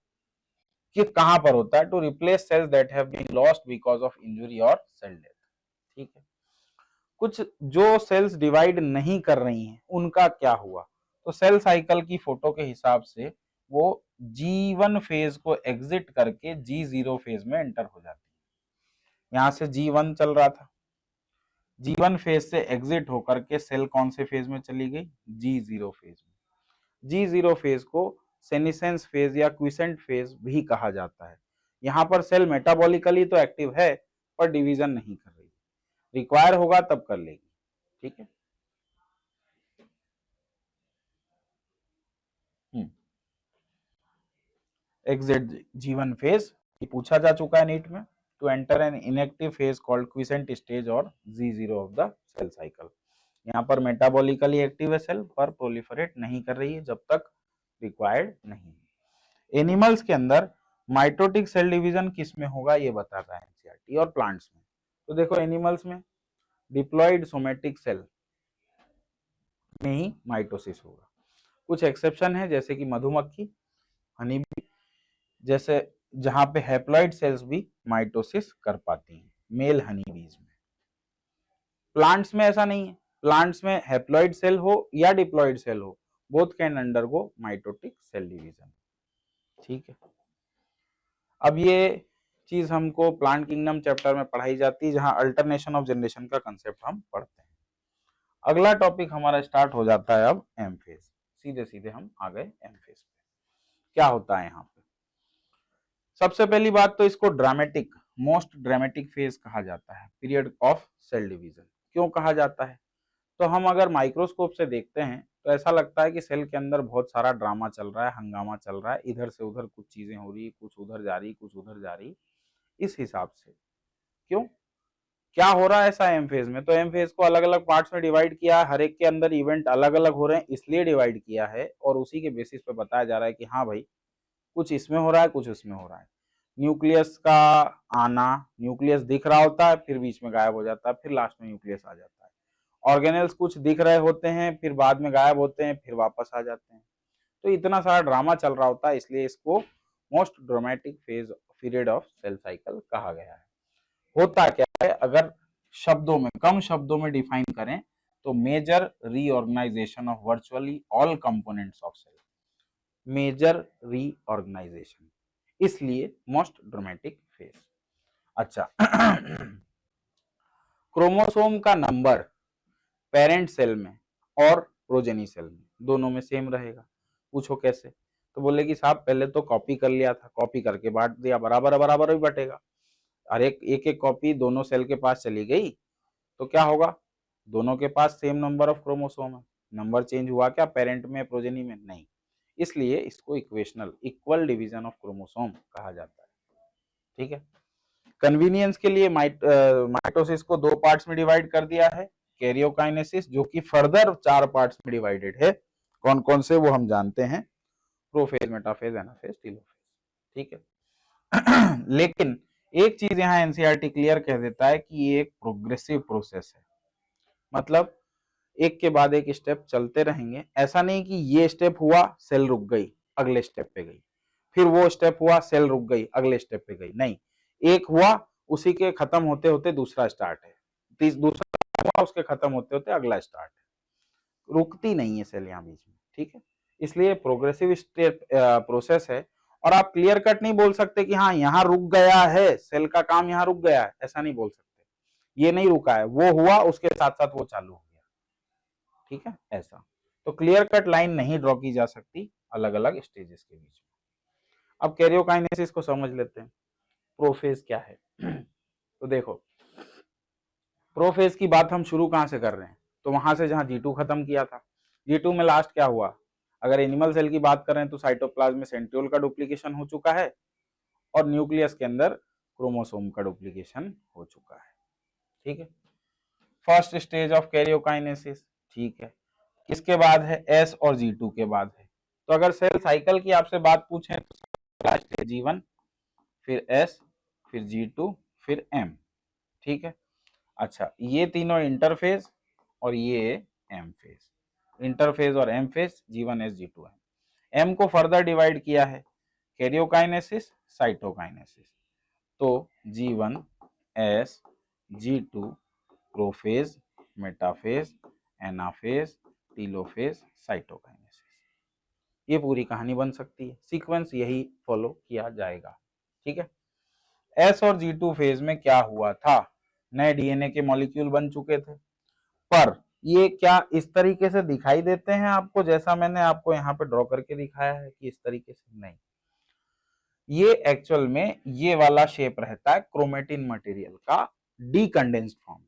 कि कहां पर होता है? To replace cells that have been lost because of injury और सेल डेथ। ठीक है, कुछ जो सेल्स डिवाइड नहीं कर रही हैं उनका क्या हुआ? तो सेल साइकिल की फोटो के हिसाब से वो G1 फेज को एग्जिट करके G0 फेज में एंटर हो जाती है। यहां से G1 चल रहा था, G1 फेज से एग्जिट होकर के सेल कौन से फेज में चली गई? G0 फेज में। G0 फेज को सेनिसेंस फेज या क्विसेंट फेज भी कहा जाता है। यहाँ पर सेल मेटाबॉलिकली तो एक्टिव है पर डिवीजन नहीं कर रही, रिक्वायर होगा तब कर लेगी। ठीक है, एग्जिट G1 फेज पूछा जा चुका है नीट में। To enter an inactive phase called quiescent stage और G0 of the cell cycle. यहाँ पर मेटाबॉलिकली एक्टिव है सेल, पर प्रोलिफरेट नहीं कर रही है जब तक रिक्वायर्ड नहीं है। एनिमल्स के अंदर माइटोटिक सेल डिवीजन किस में होगा ये बता रहा है एनसीईआरटी, और प्लांट्स में। तो देखो एनिमल्स में डिप्लॉइड सोमेटिक सेल में ही माइटोसिस होगा। कुछ एक्सेप्शन है जैसे कि मधुमक्खी, हनी बी, जैसे जहां पे हैप्लॉइड सेल्स भी माइटोसिस कर पाती हैं, मेल हनी बीज में। प्लांट्स में ऐसा नहीं है, प्लांट्स में हैप्लॉइड सेल हो या डिप्लॉइड सेल हो, both can undergo mitotic cell division. ठीक है, अब ये चीज हमको प्लांट किंगडम चैप्टर में पढ़ाई जाती है, जहां अल्टरनेशन ऑफ जनरेशन का कंसेप्ट हम पढ़ते हैं। अगला टॉपिक हमारा स्टार्ट हो जाता है अब एम फेज। सीधे सीधे हम आ गए एम फेज पे। क्या होता है यहाँ पे? सबसे पहली बात तो इसको ड्रामेटिक, मोस्ट ड्रामेटिक फेज कहा जाता है, पीरियड ऑफ सेल डिवीजन। क्यों कहा जाता है? तो हम अगर माइक्रोस्कोप से देखते हैं तो ऐसा लगता है कि सेल के अंदर बहुत सारा ड्रामा चल रहा है, हंगामा चल रहा है, इधर से उधर कुछ चीजें हो रही, कुछ उधर जा रही, कुछ उधर जा रही, इस हिसाब से। क्यों, क्या हो रहा है ऐसा एम फेज में? तो एम फेज को अलग अलग पार्ट्स में डिवाइड किया है, हर एक के अंदर इवेंट अलग अलग हो रहे हैं, इसलिए डिवाइड किया है, और उसी के बेसिस पे बताया जा रहा है कि हाँ भाई कुछ इसमें हो रहा है, कुछ उसमें हो रहा है। न्यूक्लियस का आना, न्यूक्लियस दिख रहा होता है, फिर बीच में गायब हो जाता है, फिर लास्ट में न्यूक्लियस आ जाता है। ऑर्गेनेल्स कुछ दिख रहे होते हैं, फिर बाद में गायब होते हैं, फिर वापस आ जाते हैं। तो इतना सारा ड्रामा चल रहा होता है, इसलिए इसको most dramatic phase period of cell cycle कहा गया है। होता क्या है, अगर शब्दों में, कम शब्दों में डिफाइन करें तो major reorganisation of virtually all components of cell, major reorganisation, इसलिए मोस्ट ड्रामेटिक फेज। अच्छा क्रोमोसोम का नंबर पेरेंट सेल में और प्रोजेनी सेल में दोनों में सेम रहेगा। पूछो कैसे? तो बोले कि साहब पहले तो कॉपी कर लिया था, कॉपी करके बांट दिया, बराबर बराबर ही बटेगा। हर एक कॉपी दोनों सेल के पास चली गई तो क्या होगा? दोनों के पास सेम नंबर ऑफ क्रोमोसोम है। नंबर चेंज हुआ क्या पेरेंट में, प्रोजेनी में? नहीं। इसलिए इसको equational, equal division of chromosome कहा जाता है। ठीक है, कन्वीनियंस के लिए माइटोसिस को दो पार्ट्स में डिवाइड कर दिया है, कैरियोकाइनेसिस जो कि फर्दर 4 पार्ट्स में डिवाइडेड है। कौन कौन से वो हम जानते हैं, प्रोफेज, मेटाफेज, एनाफेज, टीलोफेज। ठीक है लेकिन एक चीज यहाँ एनसीईआरटी क्लियर कह देता है कि ये एक प्रोग्रेसिव प्रोसेस है, मतलब एक के बाद एक स्टेप चलते रहेंगे। ऐसा नहीं कि ये स्टेप हुआ सेल रुक गई अगले स्टेप पे गई, फिर वो स्टेप हुआ सेल रुक गई अगले स्टेप पे गई, नहीं, एक हुआ उसी के खत्म होते होते दूसरा स्टार्ट है, दूसरा हुआ उसके खत्म होते होते अगला स्टार्ट है, रुकती नहीं है सेल यहाँ बीच में। ठीक है, इसलिए प्रोग्रेसिव स्टेप प्रोसेस है। और आप क्लियर कट नहीं बोल सकते कि हाँ यहाँ रुक गया है, सेल का काम यहाँ रुक गया है, ऐसा नहीं बोल सकते। ये नहीं रुका है, वो हुआ उसके साथ साथ वो चालू हो गया। ठीक है, ऐसा तो क्लियर कट लाइन नहीं ड्रॉ की जा सकती अलग अलग स्टेजेस के बीच में। अब कैरियोकाइनेसिस को समझ लेते हैं, प्रोफेज क्या है तो देखो, प्रोफेज की बात हम शुरू कहां से कर रहे हैं? तो वहां से जहां G2 खत्म किया था। G2 में लास्ट क्या हुआ? अगर एनिमल सेल की बात करें तो साइटोप्लाज्म में सेंट्रियोल का डुप्लीकेशन हो चुका है और न्यूक्लियस के अंदर क्रोमोसोम का डुप्लीकेशन हो चुका है। ठीक है, फर्स्ट स्टेज ऑफ कैरियोकाइनेसिस। ठीक है, किसके बाद है? S और G2 के बाद है। तो अगर सेल साइकिल की आपसे बात पूछें तो पहला स्टेज G1, फिर S, फिर G2, फिर M। ठीक है, अच्छा ये तीनों इंटरफेज और ये एम फेज। इंटरफेज और एम फेज G1S G2 है। M को फर्दर डिवाइड किया है, कैरियोकाइनेसिस, साइटोकाइनेसिस। तो G1S G2 prophase, metaphase, anaphase, telophase, cytokinesis. ये पूरी कहानी बन सकती है, सीक्वेंस यही फॉलो किया जाएगा। ठीक है, S और G2 फेज में क्या हुआ था? नए डीएनए के मॉलिक्यूल बन चुके थे, पर ये क्या इस तरीके से दिखाई देते हैं आपको जैसा मैंने आपको यहाँ पे ड्रॉ करके दिखाया है कि इस तरीके से? नहीं, ये एक्चुअल में ये वाला शेप रहता है क्रोमेटिन मटेरियल का डीकंडेंस्ड फॉर्म।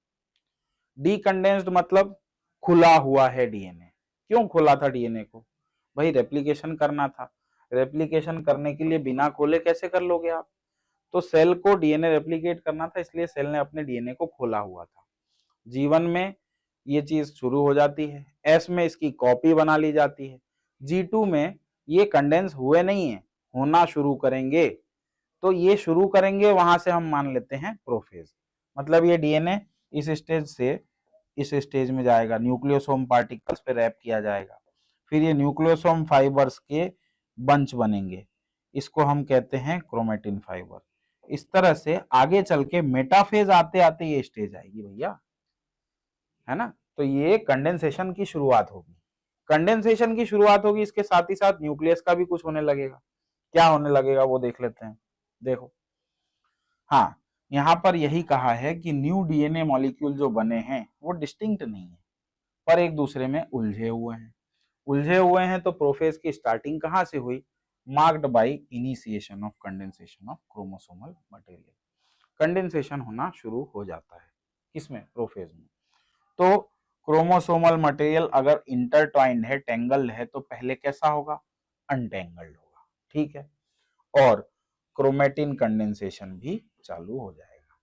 डीकंडेंस्ड मतलब खुला हुआ है डीएनए। क्यों खुला था डीएनए को? भाई रेप्लिकेशन करना था, रेप्लिकेशन करने के लिए बिना खोले कैसे कर लोगे आप? तो सेल को डीएनए रेप्लिकेट करना था, इसलिए सेल ने अपने डीएनए को खोला हुआ था। G1 में ये चीज शुरू हो जाती है, S में इसकी कॉपी बना ली जाती है, G2 में ये कंडेंस हुए नहीं है, होना शुरू करेंगे। तो ये शुरू करेंगे वहां से हम मान लेते हैं प्रोफेज, मतलब ये डीएनए इस स्टेज से इस स्टेज में जाएगा, न्यूक्लियोसोम पार्टिकल्स पे रैप किया जाएगा, फिर ये न्यूक्लियोसोम फाइबर्स के बंच बनेंगे, इसको हम कहते हैं क्रोमेटिन फाइबर। इस तरह से आगे चल के मेटाफेज आते आते ये स्टेज आएगी भैया, है ना। तो ये कंडेंसेशन की शुरुआत होगी। कंडेंसेशन की शुरुआत होगी, इसके साथ ही साथ न्यूक्लियस का भी कुछ होने लगेगा। क्या होने लगेगा वो देख लेते हैं। देखो, हाँ, यहाँ पर यही कहा है कि न्यू डीएनए मॉलिक्यूल जो बने हैं वो डिस्टिंक्ट नहीं है, पर एक दूसरे में उलझे हुए हैं। उलझे हुए हैं तो प्रोफेज की स्टार्टिंग कहाँ से हुई? Marked by initiation of condensation of chromosomal material. Condensation होना शुरू हो जाता है किसमें? प्रोफेज में। तो क्रोमोसोमल मटेरियल अगर इंटरट्वाइंड है, टेंगल्ड है, तो पहले कैसा होगा? अनटेंगल्ड होगा, ठीक है। और क्रोमेटिन कंडेंसेशन भी चालू हो जाएगा।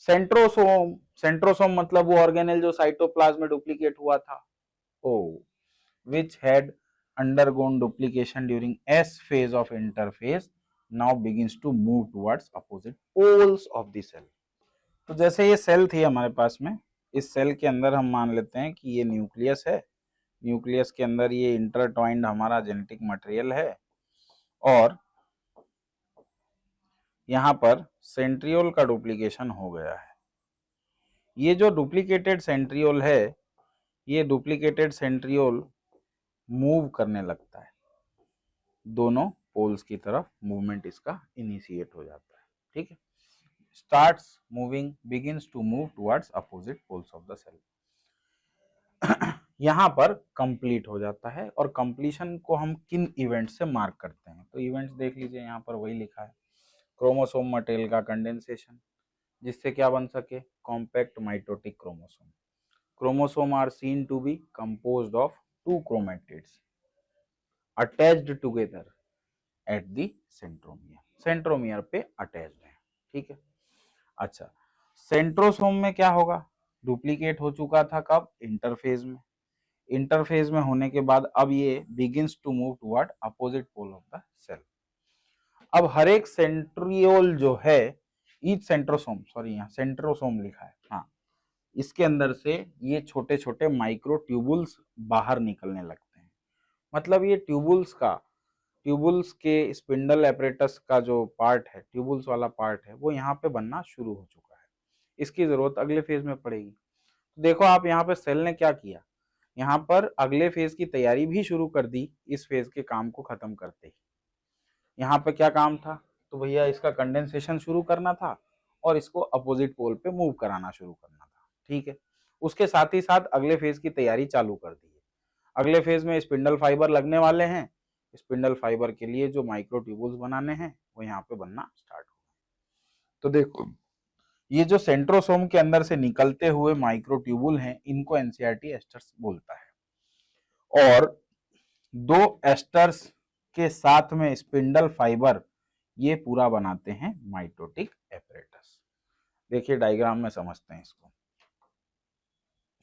सेंट्रोसोम, सेंट्रोसोम मतलब वो ऑर्गेनेल जो साइटोप्लाज्म में डुप्लीकेट हुआ था, ओ, which had undergone duplication during S phase of interphase now begins to move towards opposite poles of the cell। तो जैसे ये सेल थी हमारे पास में, इस सेल के अंदर हम मान लेते हैं कि ये न्यूक्लियस है, न्यूक्लियस के अंदर ये इंटरट्वाइंड हमारा जेनेटिक मटेरियल है, और यहाँ पर सेंट्रियोल का डुप्लीकेशन हो गया है। ये जो डुप्लीकेटेड सेंट्रियोल है, ये डुप्लीकेटेड सेंट्रियोल मूव करने लगता है, दोनों पोल्स की तरफ मूवमेंट इसका इनिशिएट हो जाता है, ठीक है। Starts moving, begins to move towards opposite poles of the cell. यहाँ पर कंप्लीट हो जाता है, और कंप्लीशन को हम किन इवेंट से मार्क करते हैं? तो इवेंट्स देख लीजिए, यहाँ पर वही लिखा है, क्रोमोसोम मटेरियल का कंडेंसेशन, जिससे क्या बन सके? Compact mitotic chromosome. Chromosome are seen to be composed of two chromatids attached together at the centromere. Centromere पे अटैच्ड है, ठीक है। अच्छा, सेंट्रोसोम में क्या होगा? डुप्लीकेट हो चुका था कब? इंटरफेज में। इंटरफेज में होने के बाद अब ये begins to move toward opposite pole of the cell. अब हर एक सेंट्रियोल जो है, ईच सेंट्रोसोम, सॉरी यहाँ सेंट्रोसोम लिखा है, हाँ, इसके अंदर से ये छोटे छोटे माइक्रो ट्यूबुल्स बाहर निकलने लगते हैं। मतलब ये ट्यूबुल्स के स्पिंडल एपरेटस का जो पार्ट है, ट्यूबुल्स वाला पार्ट है, वो यहाँ पे बनना शुरू हो चुका है। इसकी जरूरत अगले फेज में पड़ेगी। देखो आप यहाँ पे सेल ने क्या किया, यहाँ पर अगले फेज की तैयारी भी शुरू कर दी इस फेज के काम को खत्म करते ही। यहाँ पे क्या काम था? तो भैया इसका कंडेंसेशन शुरू करना था और इसको अपोजिट पोल पे मूव कराना शुरू करना था, ठीक है। उसके साथ ही साथ अगले फेज की तैयारी चालू कर दी है। अगले फेज में स्पिंडल फाइबर लगने वाले हैं, स्पिंडल फाइबर के लिए जो माइक्रो ट्यूबुल्स बनाने हैं वो यहाँ पे बनना स्टार्ट हो गए। तो देखो, ये जो सेंट्रोसोम के अंदर से निकलते हुए माइक्रो ट्यूबुल हैं, इनको एनसीईआरटी एस्टर्स बोलता है। और दो एस्टर्स के साथ में स्पिंडल फाइबर ये पूरा बनाते हैं माइटोटिक एपरेटस। देखिए डायग्राम में समझते हैं इसको।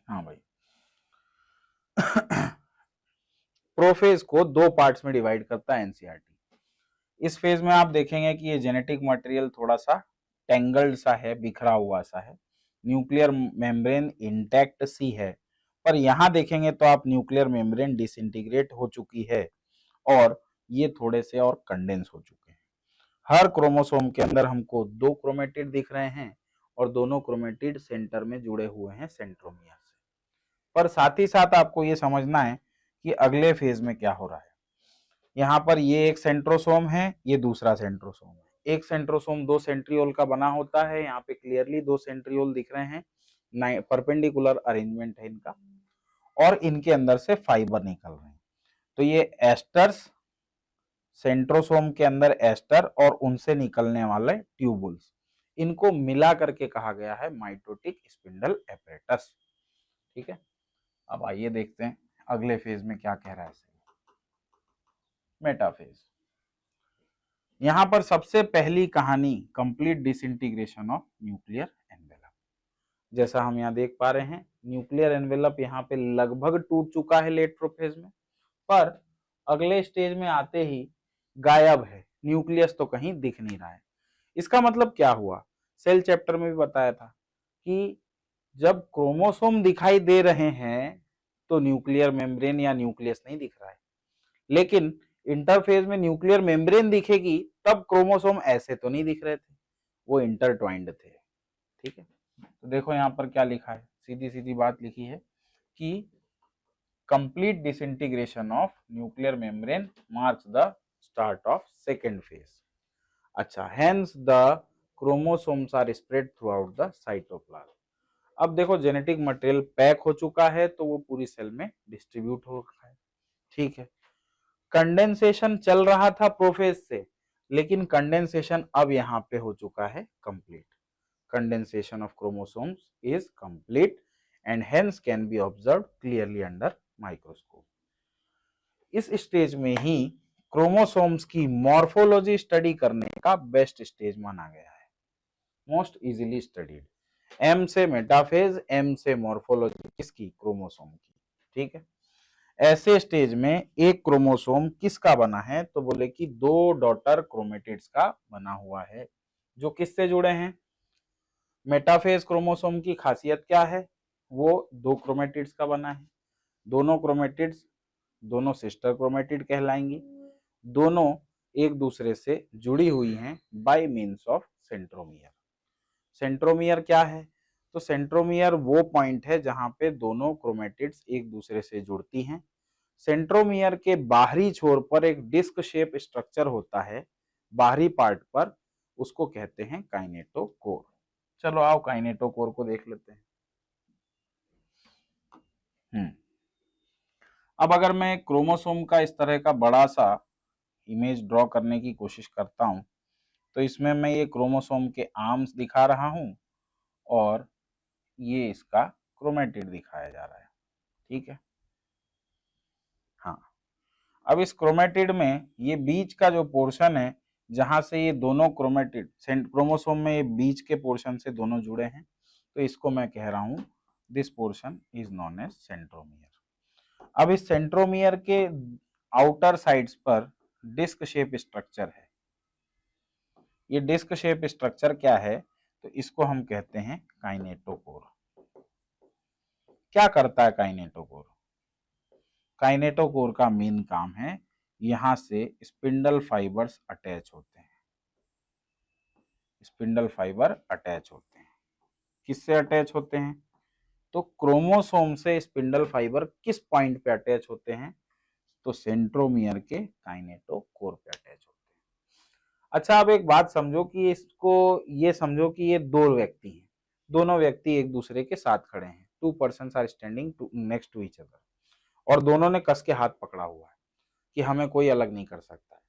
हाँ भाई, प्रोफेज को दो पार्ट्स में डिवाइड करता है एनसीईआरटी। इस फेज में आप देखेंगे कि ये जेनेटिक मटेरियल थोड़ा सा टेंगल्ड सा है, बिखरा हुआ सा है, न्यूक्लियर मेम्ब्रेन इंटैक्ट सी है, पर यहां देखेंगे तो आप न्यूक्लियर मेम्ब्रेन डिसइंटीग्रेट हो चुकी है और ये थोड़े से और कंडेंस हो चुके हैं। हर क्रोमोसोम के अंदर हमको दो क्रोमेटिड दिख रहे हैं और दोनों क्रोमेटिड सेंटर में जुड़े हुए हैं सेंट्रोमियर से। पर साथ ही साथ आपको ये समझना है कि अगले फेज में क्या हो रहा है। यहाँ पर ये एक सेंट्रोसोम है, ये दूसरा सेंट्रोसोम है। एक सेंट्रोसोम दो सेंट्रियोल का बना होता है, यहाँ पे क्लियरली दो सेंट्रियोल दिख रहे हैं, परपेंडिकुलर अरेंजमेंट है इनका, और इनके अंदर से फाइबर निकल रहे हैं। तो ये एस्टर्स, सेंट्रोसोम के अंदर एस्टर और उनसे निकलने वाले ट्यूबुल्स, इनको मिला करके कहा गया है माइटोटिक स्पिंडल एपरेटस, ठीक है। अब आइए देखते हैं अगले फेज में क्या कह रहा है, मेटाफेज। यहां पर सबसे पहली कहानी complete disintegration of nuclear envelope. जैसा हम यहाँ देख पा रहे हैं, न्यूक्लियर एनवेलप यहाँ पे लगभग टूट चुका है लेट प्रोफेज में, पर अगले स्टेज में आते ही गायब है, न्यूक्लियस तो कहीं दिख नहीं रहा है। इसका मतलब क्या हुआ? सेल चैप्टर में भी बताया था कि जब क्रोमोसोम दिखाई दे रहे हैं तो न्यूक्लियर मेम्ब्रेन या न्यूक्लियस नहीं दिख रहा है, लेकिन इंटरफेज में न्यूक्लियर मेम्ब्रेन दिखेगी तब क्रोमोसोम ऐसे तो नहीं दिख रहे थे, वो इंटरट्वाइंड थे। ठीक है, तो देखो यहाँ पर क्या लिखा है, सीधी सीधी बात लिखी है कि complete disintegration of nuclear membrane marks the start of second phase. अच्छा, hence the chromosomes are spread throughout the cytoplasm. अब देखो जेनेटिक मटेरियल पैक हो चुका है तो वो पूरी सेल में डिस्ट्रीब्यूट हो रखा है। ठीक है, कंडेंसेशन चल रहा था प्रोफेज से, लेकिन कंडेंसेशन अब यहाँ पे हो चुका है complete. Condensation of chromosomes is complete and hence can be observe clearly under microscope. इस स्टेज में ही क्रोमोसोम्स की मॉर्फोलॉजी स्टडी करने का बेस्ट स्टेज माना गया है, मोस्ट इजीली स्टडीड। एम से मेटाफेज, एम से मॉर्फोलॉजी किसकी, क्रोमोसोम की। ठीक है, ऐसे स्टेज में एक क्रोमोसोम किसका बना है, तो बोले कि दो डॉटर क्रोमेटिड्स का बना हुआ है, जो किससे जुड़े हैं। मेटाफेज क्रोमोसोम की खासियत क्या है, वो दो क्रोमेटिड्स का बना है। दोनों क्रोमेटिड्स दोनों सिस्टर क्रोमेटिड कहलाएंगी, दोनों एक दूसरे से जुड़ी हुई हैं bye means of centromere. Centromere क्या है, तो सेंट्रोमियर वो पॉइंट है जहां पे दोनों क्रोमेटिड्स एक दूसरे से जुड़ती हैं। सेंट्रोमियर के बाहरी छोर पर एक डिस्क शेप स्ट्रक्चर होता है, बाहरी पार्ट पर, उसको कहते हैं काइनेटोकोर। चलो आओ काइनेटोकोर को देख लेते हैं। अब अगर मैं क्रोमोसोम का इस तरह का बड़ा सा इमेज ड्रॉ करने की कोशिश करता हूं, तो इसमें मैं ये क्रोमोसोम के आर्म्स दिखा रहा हूं और ये इसका क्रोमेटिड दिखाया जा रहा है। ठीक है, हाँ, अब इस क्रोमेटिड में ये बीच का जो पोर्शन है जहां से ये दोनों क्रोमेटिड क्रोमोसोम में ये बीच के पोर्शन से दोनों जुड़े हैं, तो इसको मैं कह रहा हूं this portion is known as centromere. अब इस सेंट्रोमियर के आउटर साइड्स पर डिस्क शेप स्ट्रक्चर है। ये डिस्क शेप स्ट्रक्चर क्या है, तो इसको हम कहते हैं काइनेटोकोर। क्या करता है काइनेटोकोर, काइनेटोकोर का मेन काम है, यहां से स्पिंडल फाइबर्स अटैच होते हैं। स्पिंडल फाइबर अटैच होते हैं, किससे अटैच होते हैं, तो क्रोमोसोम से स्पिंडल फाइबर किस पॉइंट पे अटैच होते हैं, तो सेंट्रोमियर के काइनेटोकोर पे अटैच होते हैं। अच्छा, अब एक बात समझो कि इसको ये समझो कि ये दो व्यक्ति हैं, दोनों व्यक्ति एक दूसरे के साथ खड़े हैं, two persons are standing next to each other, और दोनों ने कस के हाथ पकड़ा हुआ है कि हमें कोई अलग नहीं कर सकता है।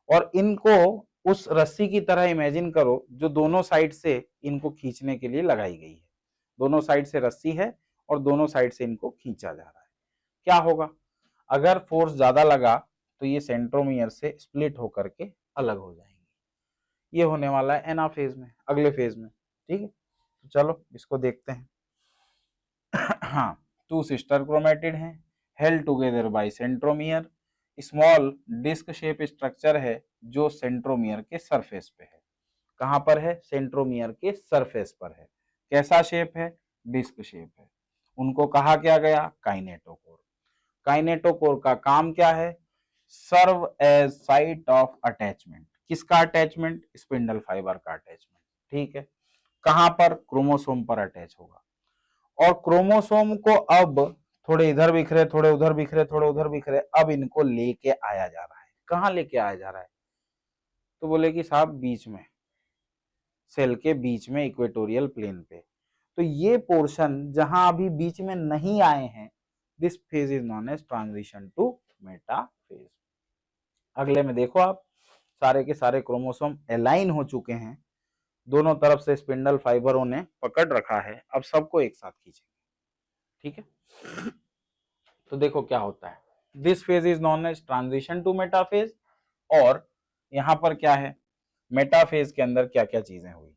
और इनको उस रस्सी की तरह इमेजिन करो जो दोनों साइड से इनको खींचने के लिए लगाई गई है। दोनों साइड से रस्सी है और दोनों साइड से इनको खींचा जा रहा है। क्या होगा, अगर फोर्स ज्यादा लगा तो ये सेंट्रोमियर से स्प्लिट होकर के अलग हो जाएंगे। ये होने वाला है एनाफेज में, अगले फेज में। ठीक है, तो चलो इसको देखते हैं। हाँ, टू सिस्टर क्रोमेटिड हैं, held together by centromere. Small disc shape structure है जो सेंट्रोमियर के सरफेस पे है। कहां पर है, सेंट्रोमियर के सरफेस पर है। कैसा शेप है, डिस्क शेप है। उनको कहा क्या गया, काइनेटोकोर। काइनेटोकोर का काम क्या है, serve as site of attachment. किसका अटैचमेंट, स्पिंडल फाइबर का अटैचमेंट। ठीक है, कहां पर, क्रोमोसोम पर अटैच होगा। और क्रोमोसोम को अब थोड़े इधर बिखरे, थोड़े उधर बिखरे, थोड़े उधर बिखरे, अब इनको लेके आया जा रहा है। कहां लेके आया जा रहा है, तो बोले कि साहब बीच में, सेल के बीच में, इक्वेटोरियल प्लेन पे। तो ये पोर्शन जहां अभी बीच में नहीं आए हैं, this phase is known as transition to metaphase. अगले में देखो आप, सारे के सारे क्रोमोसोम अलाइन हो चुके हैं, दोनों तरफ से स्पिंडल फाइबरों ने पकड़ रखा है, अब सबको एक साथ खींचेंगे। ठीक है, तो देखो क्या होता है, this phase is known as transition to metaphase. और यहां पर क्या है, मेटाफेज के अंदर क्या क्या चीजें हुई,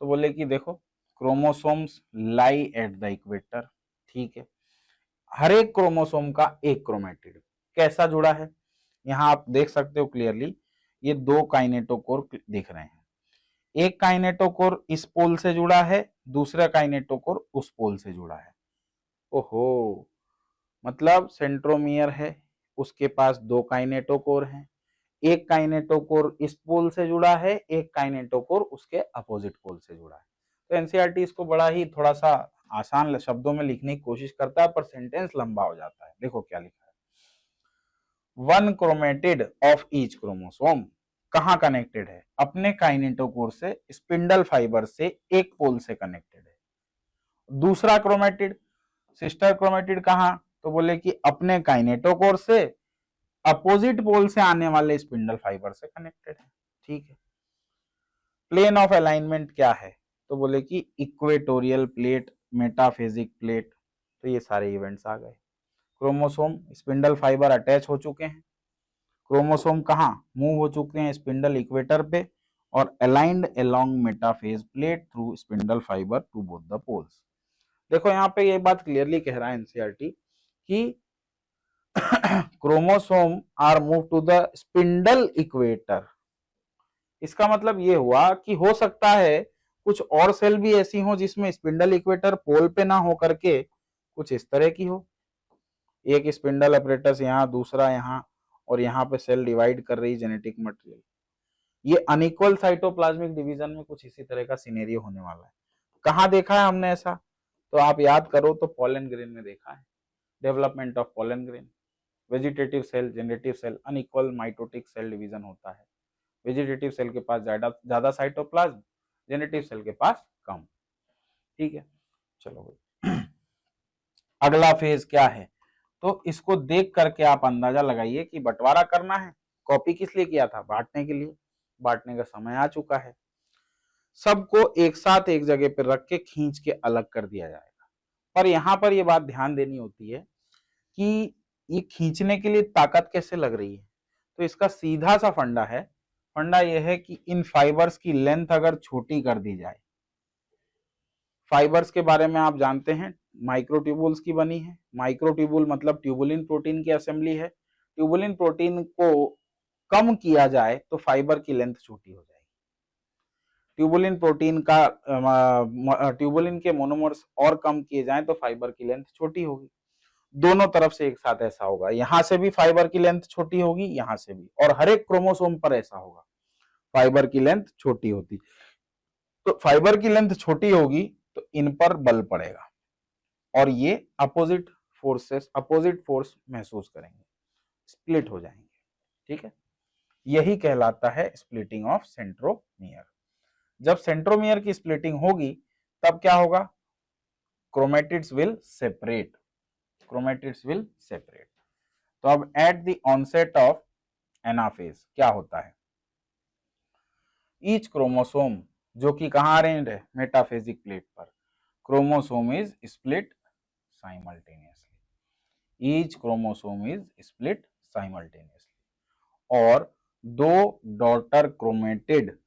तो बोले कि देखो chromosomes lie at the equator. ठीक है, हर एक क्रोमोसोम का एक क्रोमेटिड कैसा जुड़ा है, यहां आप देख सकते हो क्लियरली, ये दो काइनेटोकोर दिख रहे हैं। एक काइनेटोकोर इस पोल से जुड़ा है, दूसरा काइनेटोकोर उस पोल से जुड़ा है। ओहो, मतलब सेंट्रोमियर है, उसके पास दो काइनेटोकोर हैं, एक काइनेटोकोर इस पोल से जुड़ा है, एक काइनेटोकोर उसके अपोजिट पोल से जुड़ा है। तो एनसीईआरटी इसको बड़ा ही थोड़ा सा आसान शब्दों में लिखने की कोशिश करता है, पर सेंटेंस लंबा हो जाता है। देखो क्या लिखा है, one chromatid of each chromosome कहाँ कनेक्टेड है, अपने काइनेटोकोर से स्पिंडल फाइबर से एक पोल से कनेक्टेड है। दूसरा क्रोमेटिड, सिस्टर क्रोमेटिड कहाँ, तो बोले कि अपने काइनेटोकोर से अपोजिट पोल से आने वाले स्पिंडल फाइबर से कनेक्टेड है। ठीक है, प्लेन ऑफ अलाइनमेंट क्या है, तो बोले कि इक्वेटोरियल प्लेट, मेटाफेजिक प्लेट। तो ये सारे इवेंट्स आ गए। क्रोमोसोम स्पिंडल फाइबर अटैच हो चुके हैं, क्रोमोसोम कहाँ मूव हो चुके हैं, स्पिंडल इक्वेटर पे, और aligned along metaphase plate through spindle fibre to both the poles. देखो यहाँ पे ये बात क्लियरली कह रहा है एनसीईआरटी कि chromosome are move to the spindle equator. इसका मतलब ये हुआ कि हो सकता है कुछ और सेल भी ऐसी हो जिसमें स्पिंडल इक्वेटर पोल पे ना हो करके कुछ इस तरह की हो, एक स्पिंडल अपरेटस यहाँ, दूसरा यहाँ, और यहाँ पे सेल डिवाइड कर रही जेनेटिक मटेरियल। ये अनइक्वल साइटोप्लाज्मिक डिवीजन में कुछ इसी तरह का सिनेरियो होने वाला है। कहाँ देखा है हमने ऐसा, तो आप याद करो तो पोलन ग्रेन में देखा है, development of pollen grain. Vegetative cell, generative cell, unequal mitotic cell division होता है। वेजिटेटिव सेल के पास ज्यादा साइटोप्लाज्म, जेनेटिव सेल के पास कम। ठीक है, चलो अगला फेज क्या है, तो इसको देख करके आप अंदाजा लगाइए कि बंटवारा करना है। कॉपी किस लिए किया था, बांटने के लिए। बांटने का समय आ चुका है, सबको एक साथ एक जगह पर रख के खींच के अलग कर दिया जाएगा। पर यहां पर यह बात ध्यान देनी होती है कि ये खींचने के लिए ताकत कैसे लग रही है। तो इसका सीधा सा फंडा है, फंडा यह है कि इन फाइबर्स की लेंथ अगर छोटी कर दी जाए, फाइबर्स के बारे में आप जानते हैं माइक्रोट्यूबुल्स की बनी है। माइक्रोट्यूबुल मतलब ट्यूबुलिन प्रोटीन की असेंबली है। ट्यूबुलिन प्रोटीन को कम किया जाए तो फाइबर की लेंथ छोटी हो जाएगी। ट्यूबुलिन प्रोटीन का ट्यूबुलिन के मोनोमर्स और कम किए जाएं तो फाइबर की लेंथ छोटी होगी। दोनों तरफ से एक साथ ऐसा होगा, यहां से भी फाइबर की लेंथ छोटी होगी, यहां से भी, और हर एक क्रोमोसोम पर ऐसा होगा, फाइबर की लेंथ छोटी होती। तो फाइबर की लेंथ छोटी होगी तो इन पर बल पड़ेगा और ये अपोजिट फोर्स महसूस करेंगे, स्प्लिट हो जाएंगे। ठीक है, यही कहलाता है स्प्लिटिंग ऑफ सेंट्रोमियर। जब सेंट्रोमियर की स्प्लिटिंग होगी तब क्या होगा, chromatids will separate, chromatids will separate. तो अब at the onset of anaphase क्या होता है, ईच क्रोमोसोम जो कि कहां अरेंज्ड है, मेटाफेजिक प्लेट पर, chromosome is split simultaneously, each chromosome is split simultaneously. और दो डॉटर क्रोमेटिड,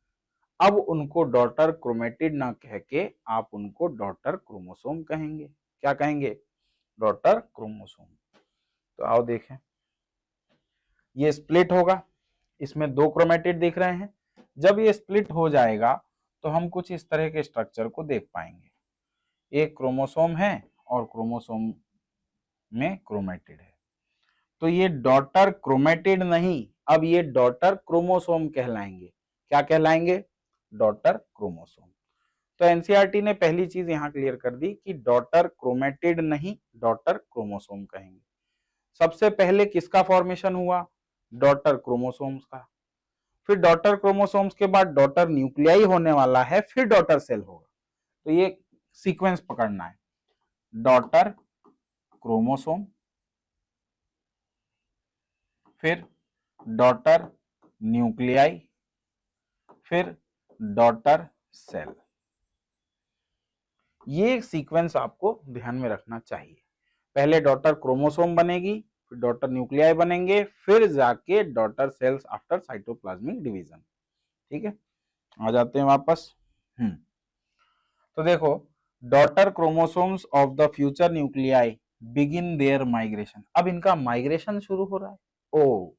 अब उनको डॉटर क्रोमेटिड ना कह के आप उनको डॉटर क्रोमोसोम कहेंगे। क्या कहेंगे, डॉटर क्रोमोसोम। तो आओ देखें, ये स्प्लिट होगा, इसमें दो क्रोमेटिड दिख रहे हैं। जब ये स्प्लिट हो जाएगा तो हम कुछ इस तरह के स्ट्रक्चर को देख पाएंगे, एक क्रोमोसोम है और क्रोमोसोम में क्रोमेटिड है। तो ये डॉटर क्रोमेटिड नहीं, अब ये डॉटर क्रोमोसोम कहलाएंगे। क्या कहलाएंगे, डॉटर क्रोमोसोम। तो एनसीईआरटी ने पहली चीज यहां क्लियर कर दी कि डॉटर क्रोमेटिड नहीं, डॉटर क्रोमोसोम कहेंगे। सबसे पहले किसका फॉर्मेशन हुआ, डॉटर क्रोमोसोम्स का। फिर डॉटर क्रोमोसोम्स के बाद डॉटर न्यूक्लियाई होने वाला है, फिर डॉटर सेल होगा। तो ये सीक्वेंस पकड़ना है, डॉटर क्रोमोसोम, फिर डॉटर न्यूक्लियाई, फिर डॉटर सेल। ये सीक्वेंस आपको ध्यान में रखना चाहिए। पहले डॉटर क्रोमोसोम बनेगी, फिर डॉटर न्यूक्लियाई बनेंगे, फिर जाके daughter cells after cytoplasmic division. ठीक है, आ जाते हैं वापस। तो देखो, daughter chromosomes of the future nuclei begin their migration. अब इनका माइग्रेशन शुरू हो रहा है। ओ,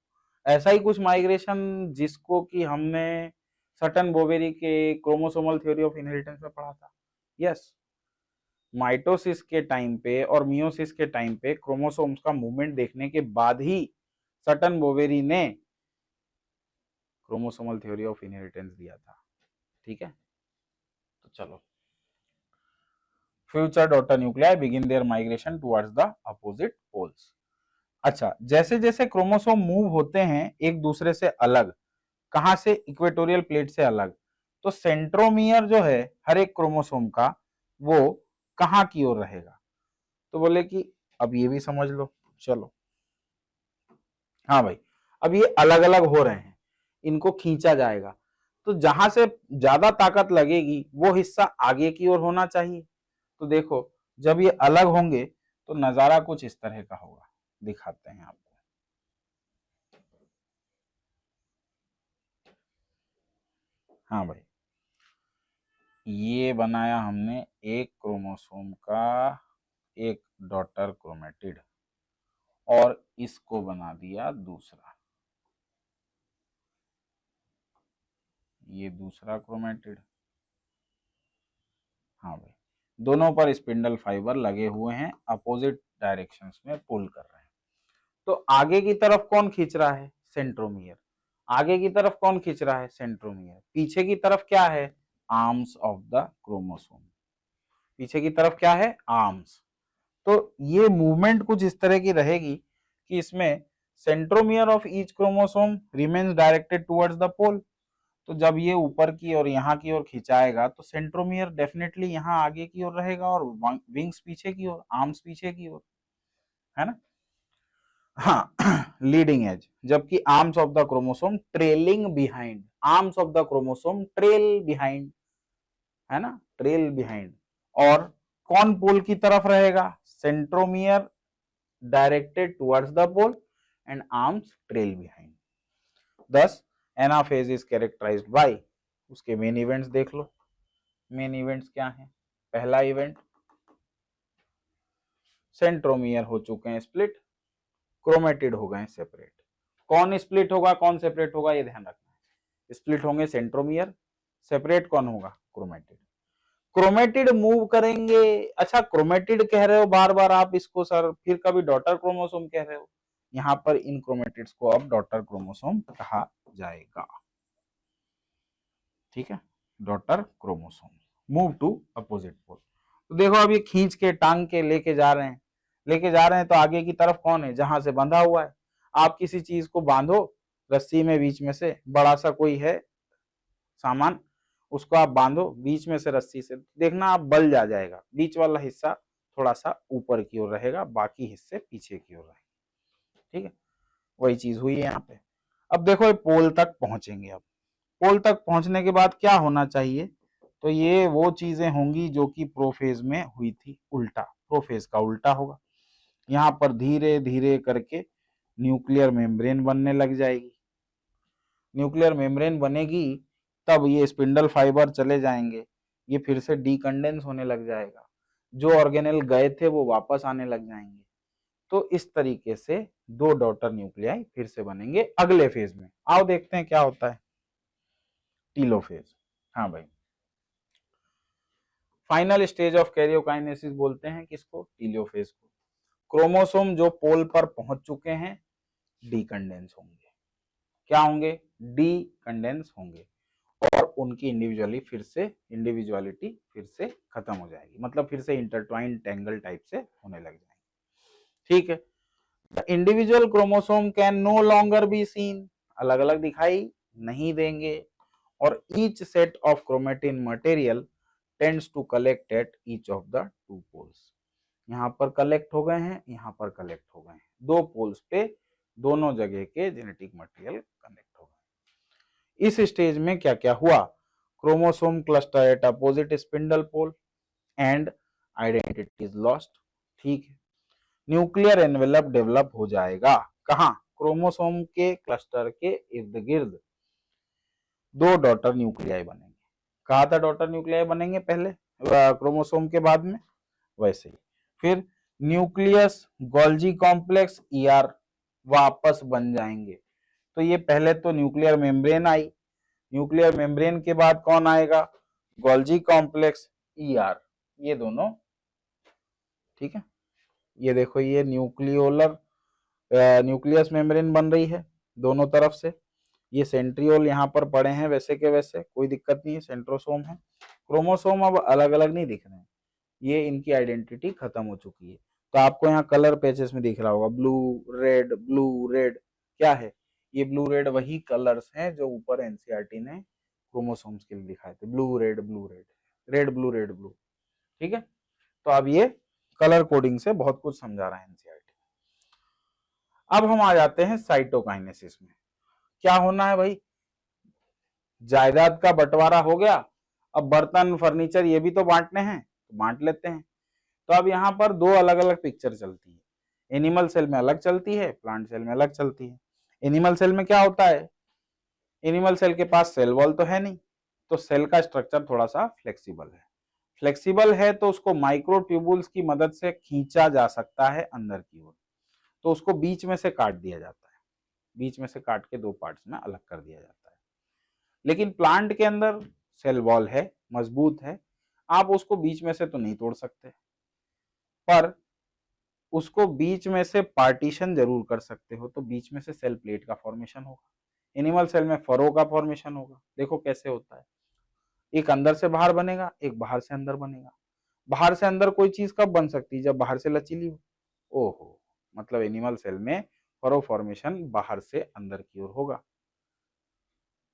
ऐसा ही कुछ माइग्रेशन जिसको कि हमने सटन बोवेरी के क्रोमोसोमल थ्योरी ऑफ इनहेरिटेंस में पढ़ा था। यस, माइटोसिस के टाइम पे और मियोसिस के टाइम पे क्रोमोसोम्स का मूवमेंट देखने के बाद ही सटन बोवेरी ने क्रोमोसोमल थ्योरी ऑफ इनहेरिटेंस दिया था। ठीक है, तो चलो, future daughter nuclei begin their migration towards the opposite poles. अच्छा, जैसे जैसे क्रोमोसोम मूव होते हैं एक दूसरे से अलग, कहां से, इक्वेटोरियल प्लेट से अलग, तो सेंट्रोमियर जो है हर एक क्रोमोसोम का वो कहां की ओर रहेगा, तो बोले कि अब ये भी समझ लो। चलो, हाँ भाई, अब ये अलग अलग हो रहे हैं, इनको खींचा जाएगा, तो जहां से ज्यादा ताकत लगेगी वो हिस्सा आगे की ओर होना चाहिए। तो देखो, जब ये अलग होंगे तो नजारा कुछ इस तरह का होगा, दिखाते हैं आपको। हाँ भाई, ये बनाया हमने एक क्रोमोसोम का एक डॉटर क्रोमेटिड और इसको बना दिया दूसरा, ये दूसरा क्रोमेटिड। हाँ भाई, दोनों पर स्पिंडल फाइबर लगे हुए हैं, अपोजिट डायरेक्शंस में पुल कर रहे हैं। तो आगे की तरफ कौन खींच रहा है, सेंट्रोमियर। आगे की तरफ कौन खींच रहा है, सेंट्रोमियर। पीछे की तरफ क्या है, आर्म्स ऑफ द क्रोमोसोम। पीछे की तरफ क्या है, आर्म्स। तो ये मूवमेंट कुछ इस तरह की रहेगी कि इसमें centromere of each chromosome remains directed towards the pole. तो जब ये ऊपर की और यहाँ की ओर खिंचाएगा तो सेंट्रोमियर डेफिनेटली यहाँ आगे की ओर रहेगा और विंग्स पीछे की ओर, आर्म्स पीछे की ओर, है ना। हाँ, लीडिंग एज, जबकि arms of the chromosome trailing behind. Arms of the chromosome trail behind, है ना, ट्रेल बिहाइंड। और कौन पोल की तरफ रहेगा, centromere directed towards the pole and arms trail behind. Thus anaphase is characterised by, उसके मेन इवेंट्स देख लो। मेन इवेंट्स क्या हैं, पहला इवेंट, सेंट्रोमियर हो चुके हैं स्प्लिट, क्रोमेटिड हो गए सेपरेट। कौन स्प्लिट होगा कौन सेपरेट होगा ये ध्यान रखना है, स्प्लिट होंगे सेंट्रोमियर, सेपरेट कौन होगा, क्रोमेटिड। क्रोमेटिड मूव करेंगे। अच्छा, क्रोमेटिड कह रहे हो बार बार आप इसको सर, फिर कभी डॉटर क्रोमोसोम कह रहे हो, यहाँ पर इन क्रोमेटिड्स को अब डॉटर क्रोमोसोम कहा जाएगा। ठीक है, daughter chromosome move to opposite pole. तो देखो, अब ये खींच के टांग के लेके जा रहे हैं, तो आगे की तरफ कौन है, जहां से बंधा हुआ है। आप किसी चीज को बांधो रस्सी में, बीच में से बड़ा सा कोई है सामान, उसको आप बांधो बीच में से रस्सी से, देखना आप बल जा जाएगा, बीच वाला हिस्सा थोड़ा सा ऊपर की ओर रहेगा, बाकी हिस्से पीछे की ओर रहेंगे। ठीक है, वही चीज हुई है यहाँ पे। अब देखो, ये पोल तक पहुंचेंगे। अब पोल तक पहुंचने के बाद क्या होना चाहिए, तो ये वो चीजें होंगी जो कि प्रोफेज में हुई थी, उल्टा, प्रोफेज का उल्टा होगा। यहाँ पर धीरे धीरे करके न्यूक्लियर मेम्ब्रेन बनने लग जाएगी। न्यूक्लियर मेम्ब्रेन बनेगी तब ये स्पिंडल फाइबर चले जाएंगे, ये फिर से डीकंडेंस होने लग जाएगा, जो ऑर्गेनेल गए थे वो वापस आने लग जाएंगे। तो इस तरीके से दो डॉटर न्यूक्लियाई फिर से बनेंगे अगले फेज में। आओ देखते हैं क्या होता है, टीलोफेज। हाँ भाई, फाइनल स्टेज ऑफ कैरियोकाइनेसिस बोलते हैं किसको, टीलोफेज को। क्रोमोसोम जो पोल पर पहुंच चुके हैं डीकंडेंस होंगे। क्या होंगे, डीकंडेंस होंगे, और उनकी इंडिविजुअलिटी फिर से खत्म हो जाएगी, मतलब फिर से इंटरट्वाइंड टेंगल टाइप से होने लग जाएंगे। ठीक है, the individual chromosome can no longer be seen, अलग अलग दिखाई नहीं देंगे, और each set of chromatin material tends to collect at each of the two poles. यहाँ पर कलेक्ट हो गए हैं, यहाँ पर कलेक्ट हो गए हैं, दो पोल्स पे दोनों जगह के जेनेटिक मटेरियल कनेक्ट हो गए। इस स्टेज में क्या क्या हुआ, chromosome cluster at opposite spindle pole and identity is lost. ठीक है, न्यूक्लियर एनवेलप डेवलप हो जाएगा, कहां, क्रोमोसोम के क्लस्टर के इर्द गिर्द दो डॉटर न्यूक्लियाई बनेंगे। कहा था डॉटर न्यूक्लियाई बनेंगे पहले क्रोमोसोम के बाद में, वैसे ही फिर न्यूक्लियस, गोल्जी कॉम्प्लेक्स, ईआर वापस बन जाएंगे। तो ये पहले तो न्यूक्लियर मेम्ब्रेन आई, न्यूक्लियर मेम्ब्रेन के बाद कौन आएगा, गोल्जी कॉम्प्लेक्स, ईआर, ये दोनों, ठीक है। ये देखो ये न्यूक्लियोलर न्यूक्लियस मेम्ब्रेन बन रही है दोनों तरफ से, ये सेंट्रियोल यहाँ पर पड़े हैं वैसे के वैसे, कोई दिक्कत नहीं है, सेंट्रोसोम है। क्रोमोसोम अब अलग अलग नहीं दिख रहे हैं, ये इनकी आइडेंटिटी खत्म हो चुकी है। तो आपको यहाँ कलर पैचेस में दिख रहा होगा ब्लू रेड, क्या है ये, ब्लू रेड वही कलर्स हैं जो ऊपर एनसीईआरटी ने क्रोमोसोम्स के लिए दिखाए थे, ब्लू रेड रेड ब्लू, ठीक है। तो अब ये कलर कोडिंग से बहुत कुछ समझा रहा है एनसीईआरटी। अब हम आ जाते हैं साइटोकाइनेसिस में। क्या होना है भाई, जायदाद का बंटवारा हो गया, अब बर्तन फर्नीचर ये भी तो बांटने हैं, तो बांट लेते हैं। तो अब यहाँ पर दो अलग अलग पिक्चर चलती है, एनिमल सेल में अलग चलती है, प्लांट सेल में अलग चलती है। एनिमल सेल में क्या होता है, एनिमल सेल के पास सेल वॉल तो है नहीं, तो सेल का स्ट्रक्चर थोड़ा सा फ्लेक्सिबल है तो उसको माइक्रोट्यूबुल्स की मदद से खींचा जा सकता है अंदर की ओर, तो उसको बीच में से काट दिया जाता है, बीच में से काट के दो पार्ट्स में अलग कर दिया जाता है। लेकिन प्लांट के अंदर सेल वॉल है, मजबूत है, आप उसको बीच में से तो नहीं तोड़ सकते, पर उसको बीच में से पार्टीशन जरूर कर सकते हो, तो बीच में से सेल प्लेट का फॉर्मेशन होगा। एनिमल सेल में फरो का फॉर्मेशन होगा, देखो कैसे होता है, एक अंदर से बाहर बनेगा, एक बाहर से अंदर बनेगा। बाहर से अंदर कोई चीज कब बन सकती है, जब बाहर से लचीली हो। ओहो, मतलब एनिमल सेल में फरो फॉर्मेशन बाहर से अंदर की ओर होगा,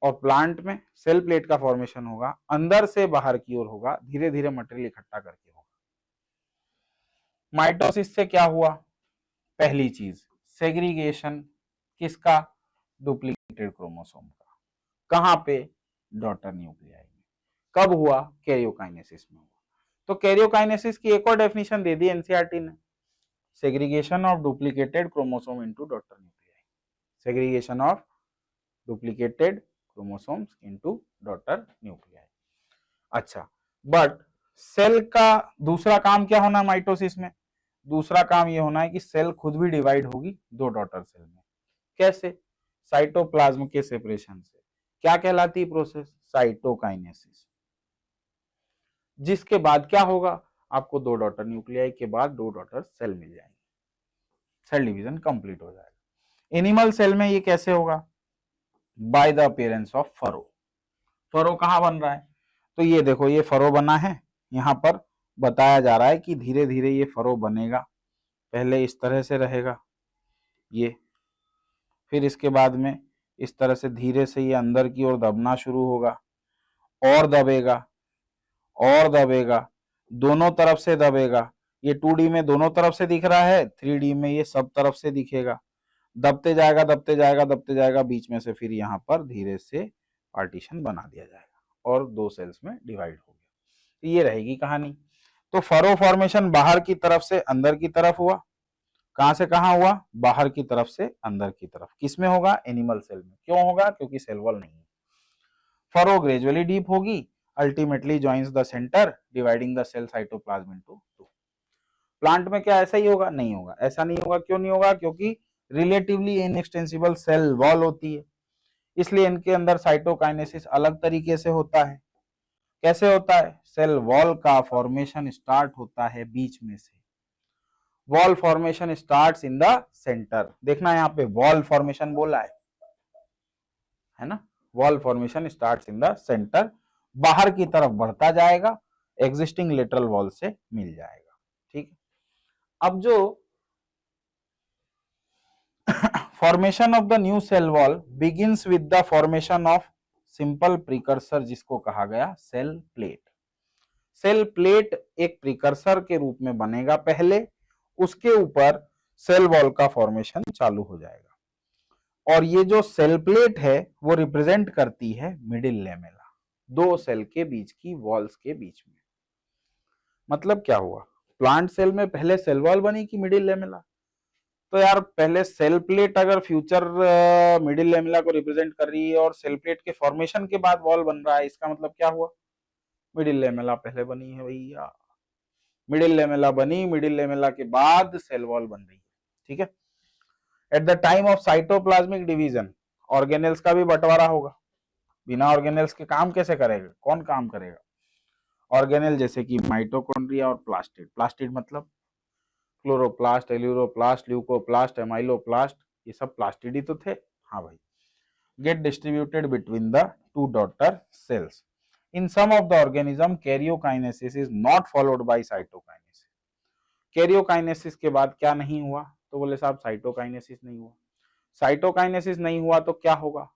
और प्लांट में सेल प्लेट का फॉर्मेशन होगा, अंदर से बाहर की ओर होगा, धीरे धीरे मटेरियल इकट्ठा करके होगा। माइटोसिस से क्या हुआ, पहली चीज सेग्रीगेशन, किसका, डुप्लीकेटेड क्रोमोसोम का, कहां पे, डॉटर न्यूक्लियाई में। कब हुआ, कैरियोकाइनेसिस में हुआ। तो कैरियोकाइनेसिस की एक और डेफिनेशन दे दी एनसीईआरटी ने, segregation of duplicated chromosome into daughter nuclei, segregation of duplicated chromosomes into daughter nuclei. अच्छा, बट सेल का दूसरा काम क्या होना माइटोसिस में, दूसरा काम ये होना है कि सेल खुद भी डिवाइड होगी दो डॉटर सेल में। कैसे, साइटोप्लाज्म के सेपरेशन से। क्या कहलाती प्रोसेस, साइटोकाइनेसिस। जिसके बाद क्या होगा, आपको दो डॉटर न्यूक्लियाई के बाद दो डॉटर सेल मिल जाएंगे, सेल डिवीजन कंप्लीट हो जाएगा। एनिमल सेल में ये कैसे होगा, by the appearance of furrow. Furrow कहां बन रहा है, तो ये देखो ये फरो बना है, यहां पर बताया जा रहा है कि धीरे धीरे ये फरो बनेगा, पहले इस तरह से रहेगा ये, फिर इसके बाद में इस तरह से धीरे से ये अंदर की ओर दबना शुरू होगा, और दबेगा और दबेगा, दोनों तरफ से दबेगा। ये 2D में दोनों तरफ से दिख रहा है, 3D में ये सब तरफ से दिखेगा, दबते जाएगा दबते जाएगा दबते जाएगा, बीच में से फिर यहाँ पर धीरे से पार्टीशन बना दिया जाएगा और दो सेल्स में डिवाइड हो गया। तो ये रहेगी कहानी। तो फरो फॉर्मेशन बाहर की तरफ से अंदर की तरफ हुआ, कहां से कहां हुआ, बाहर की तरफ से अंदर की तरफ। किसमें होगा, एनिमल सेल में। क्यों होगा, क्योंकि सेल वॉल नहीं है। फरो ग्रेजुअली डीप होगी, ultimately joins the centre dividing the cell cytoplasm into two. Plant में क्या ऐसा ही होगा, नहीं होगा, ऐसा नहीं होगा। क्यों नहीं होगा, क्योंकि रिलेटिवली इनएक्सटेंसिबल सेल वॉल होती है, इसलिए इनके अंदर साइटोकाइनेसिस अलग तरीके से होता है। कैसे होता है, सेल वॉल का फॉर्मेशन स्टार्ट होता है बीच में से, wall formation starts in the centre. देखना यहाँ पे वॉल फॉर्मेशन बोला है ना, wall formation starts in the centre, बाहर की तरफ बढ़ता जाएगा, एग्जिस्टिंग लेटरल वॉल से मिल जाएगा, ठीक है। अब जो formation of the new cell wall begins with the formation of simple precursor, जिसको कहा गया सेल प्लेट। सेल प्लेट एक प्रिकर्सर के रूप में बनेगा पहले, उसके ऊपर सेल वॉल का फॉर्मेशन चालू हो जाएगा। और ये जो सेल प्लेट है वो रिप्रेजेंट करती है मिडिल लेमेला, दो सेल के बीच की वॉल्स के बीच में। मतलब क्या हुआ, प्लांट सेल में पहले सेल वॉल बनी कि मिडिल लेमेला, तो यार पहले सेल प्लेट अगर फ्यूचर मिडिल लेमेला को रिप्रेजेंट कर रही है और सेल प्लेट के फॉर्मेशन के बाद वॉल बन रहा है, इसका मतलब क्या हुआ, मिडिल लेमेला पहले बनी है भैया, मिडिल लेमेला बनी, मिडिल लेमेला के बाद सेल वॉल बन रही है, ठीक है। At the time of cytoplasmic division organelles का भी बंटवारा होगा, बिना ऑर्गेनेल्स के काम कैसे करेगा, कौन काम करेगा? ऑर्गेनेल जैसे कि माइटोकॉन्ड्रिया और प्लास्टिड। प्लास्टिड मतलब क्लोरोप्लास्ट, एल्यूरोप्लास्ट, ल्यूकोप्लास्ट, एमाइलोप्लास्ट, ये सब प्लास्टिड ही तो थे। हाँ भाई। Get distributed between the two daughter cells. In some of the organism karyokinesis is not followed by cytokinesis. Karyokinesis के बाद क्या नहीं हुआ? तो बोले साहब साइटोकाइनेसिस नहीं हुआ। साइटोकाइनेसिस नहीं हुआ तो क्या होगा?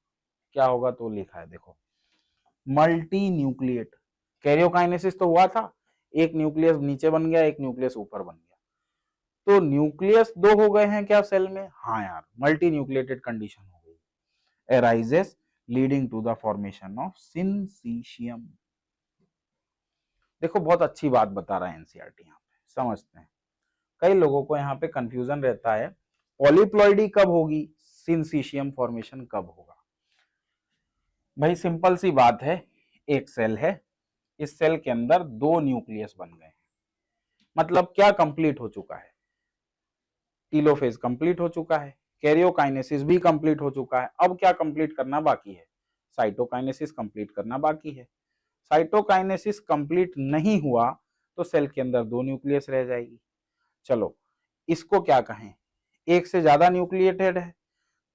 क्या होगा तो लिखा है देखो, मल्टी न्यूक्लिएट। कैरियोकाइनेसिस तो हुआ था, एक न्यूक्लियस नीचे बन गया, एक न्यूक्लियस ऊपर बन गया, तो न्यूक्लियस दो हो गए हैं क्या सेल में? हाँ यार, मल्टी न्यूक्लिएटेड कंडीशन हो गई। Arises leading to the formation of syncytium. देखो बहुत अच्छी बात बता रहा है एनसीईआरटी, यहाँ पे समझते हैं। कई लोगों को यहाँ पे कंफ्यूजन रहता है, पॉलीप्लॉइडी कब होगी, सिंसिशियम फॉर्मेशन कब होगा? भाई सिंपल सी बात है, एक सेल है, इस सेल के अंदर दो न्यूक्लियस बन गए, मतलब क्या कंप्लीट हो चुका है? टीलोफेज कंप्लीट हो चुका है, कैरियोकाइनेसिस भी कंप्लीट हो चुका है। अब क्या कंप्लीट करना बाकी है? साइटोकाइनेसिस कंप्लीट करना बाकी है। साइटोकाइनेसिस कंप्लीट नहीं हुआ तो सेल के अंदर दो न्यूक्लियस रह जाएगी। चलो इसको क्या कहें? एक से ज्यादा न्यूक्लिएटेड है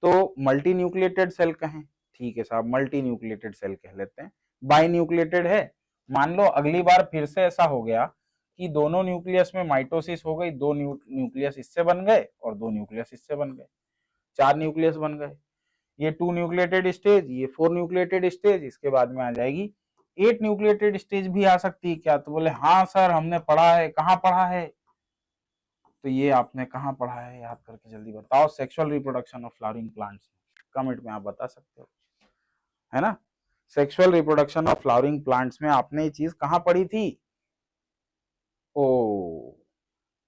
तो मल्टी न्यूक्लिएटेड सेल कहें। ठीक है साहब, मल्टी न्यूक्लिएटेड सेल कह लेते हैं। बाई न्यूक्लिएटेड है, मान लो अगली बार फिर से ऐसा हो गया कि दोनों न्यूक्लियस में माइटोसिस हो गई, दो न्यूक्लियस इससे बन गए और दो न्यूक्लियस इससे बन गए, चार न्यूक्लियस बन गए। ये टू न्यूक्लिएटेड स्टेज, ये फोर न्यूक्लिएटेड स्टेज, इसके बाद में आ जाएगी एट न्यूक्लिएटेड स्टेज भी आ सकती है क्या? तो बोले हाँ सर हमने पढ़ा है। कहाँ पढ़ा है? तो ये आपने कहाँ पढ़ा है, याद करके जल्दी बताओ। Sexual reproduction of flowering plants, comment में आप बता सकते हो, है ना। Sexual reproduction of flowering plants में आपने ये चीज कहाँ पढ़ी थी? ओ,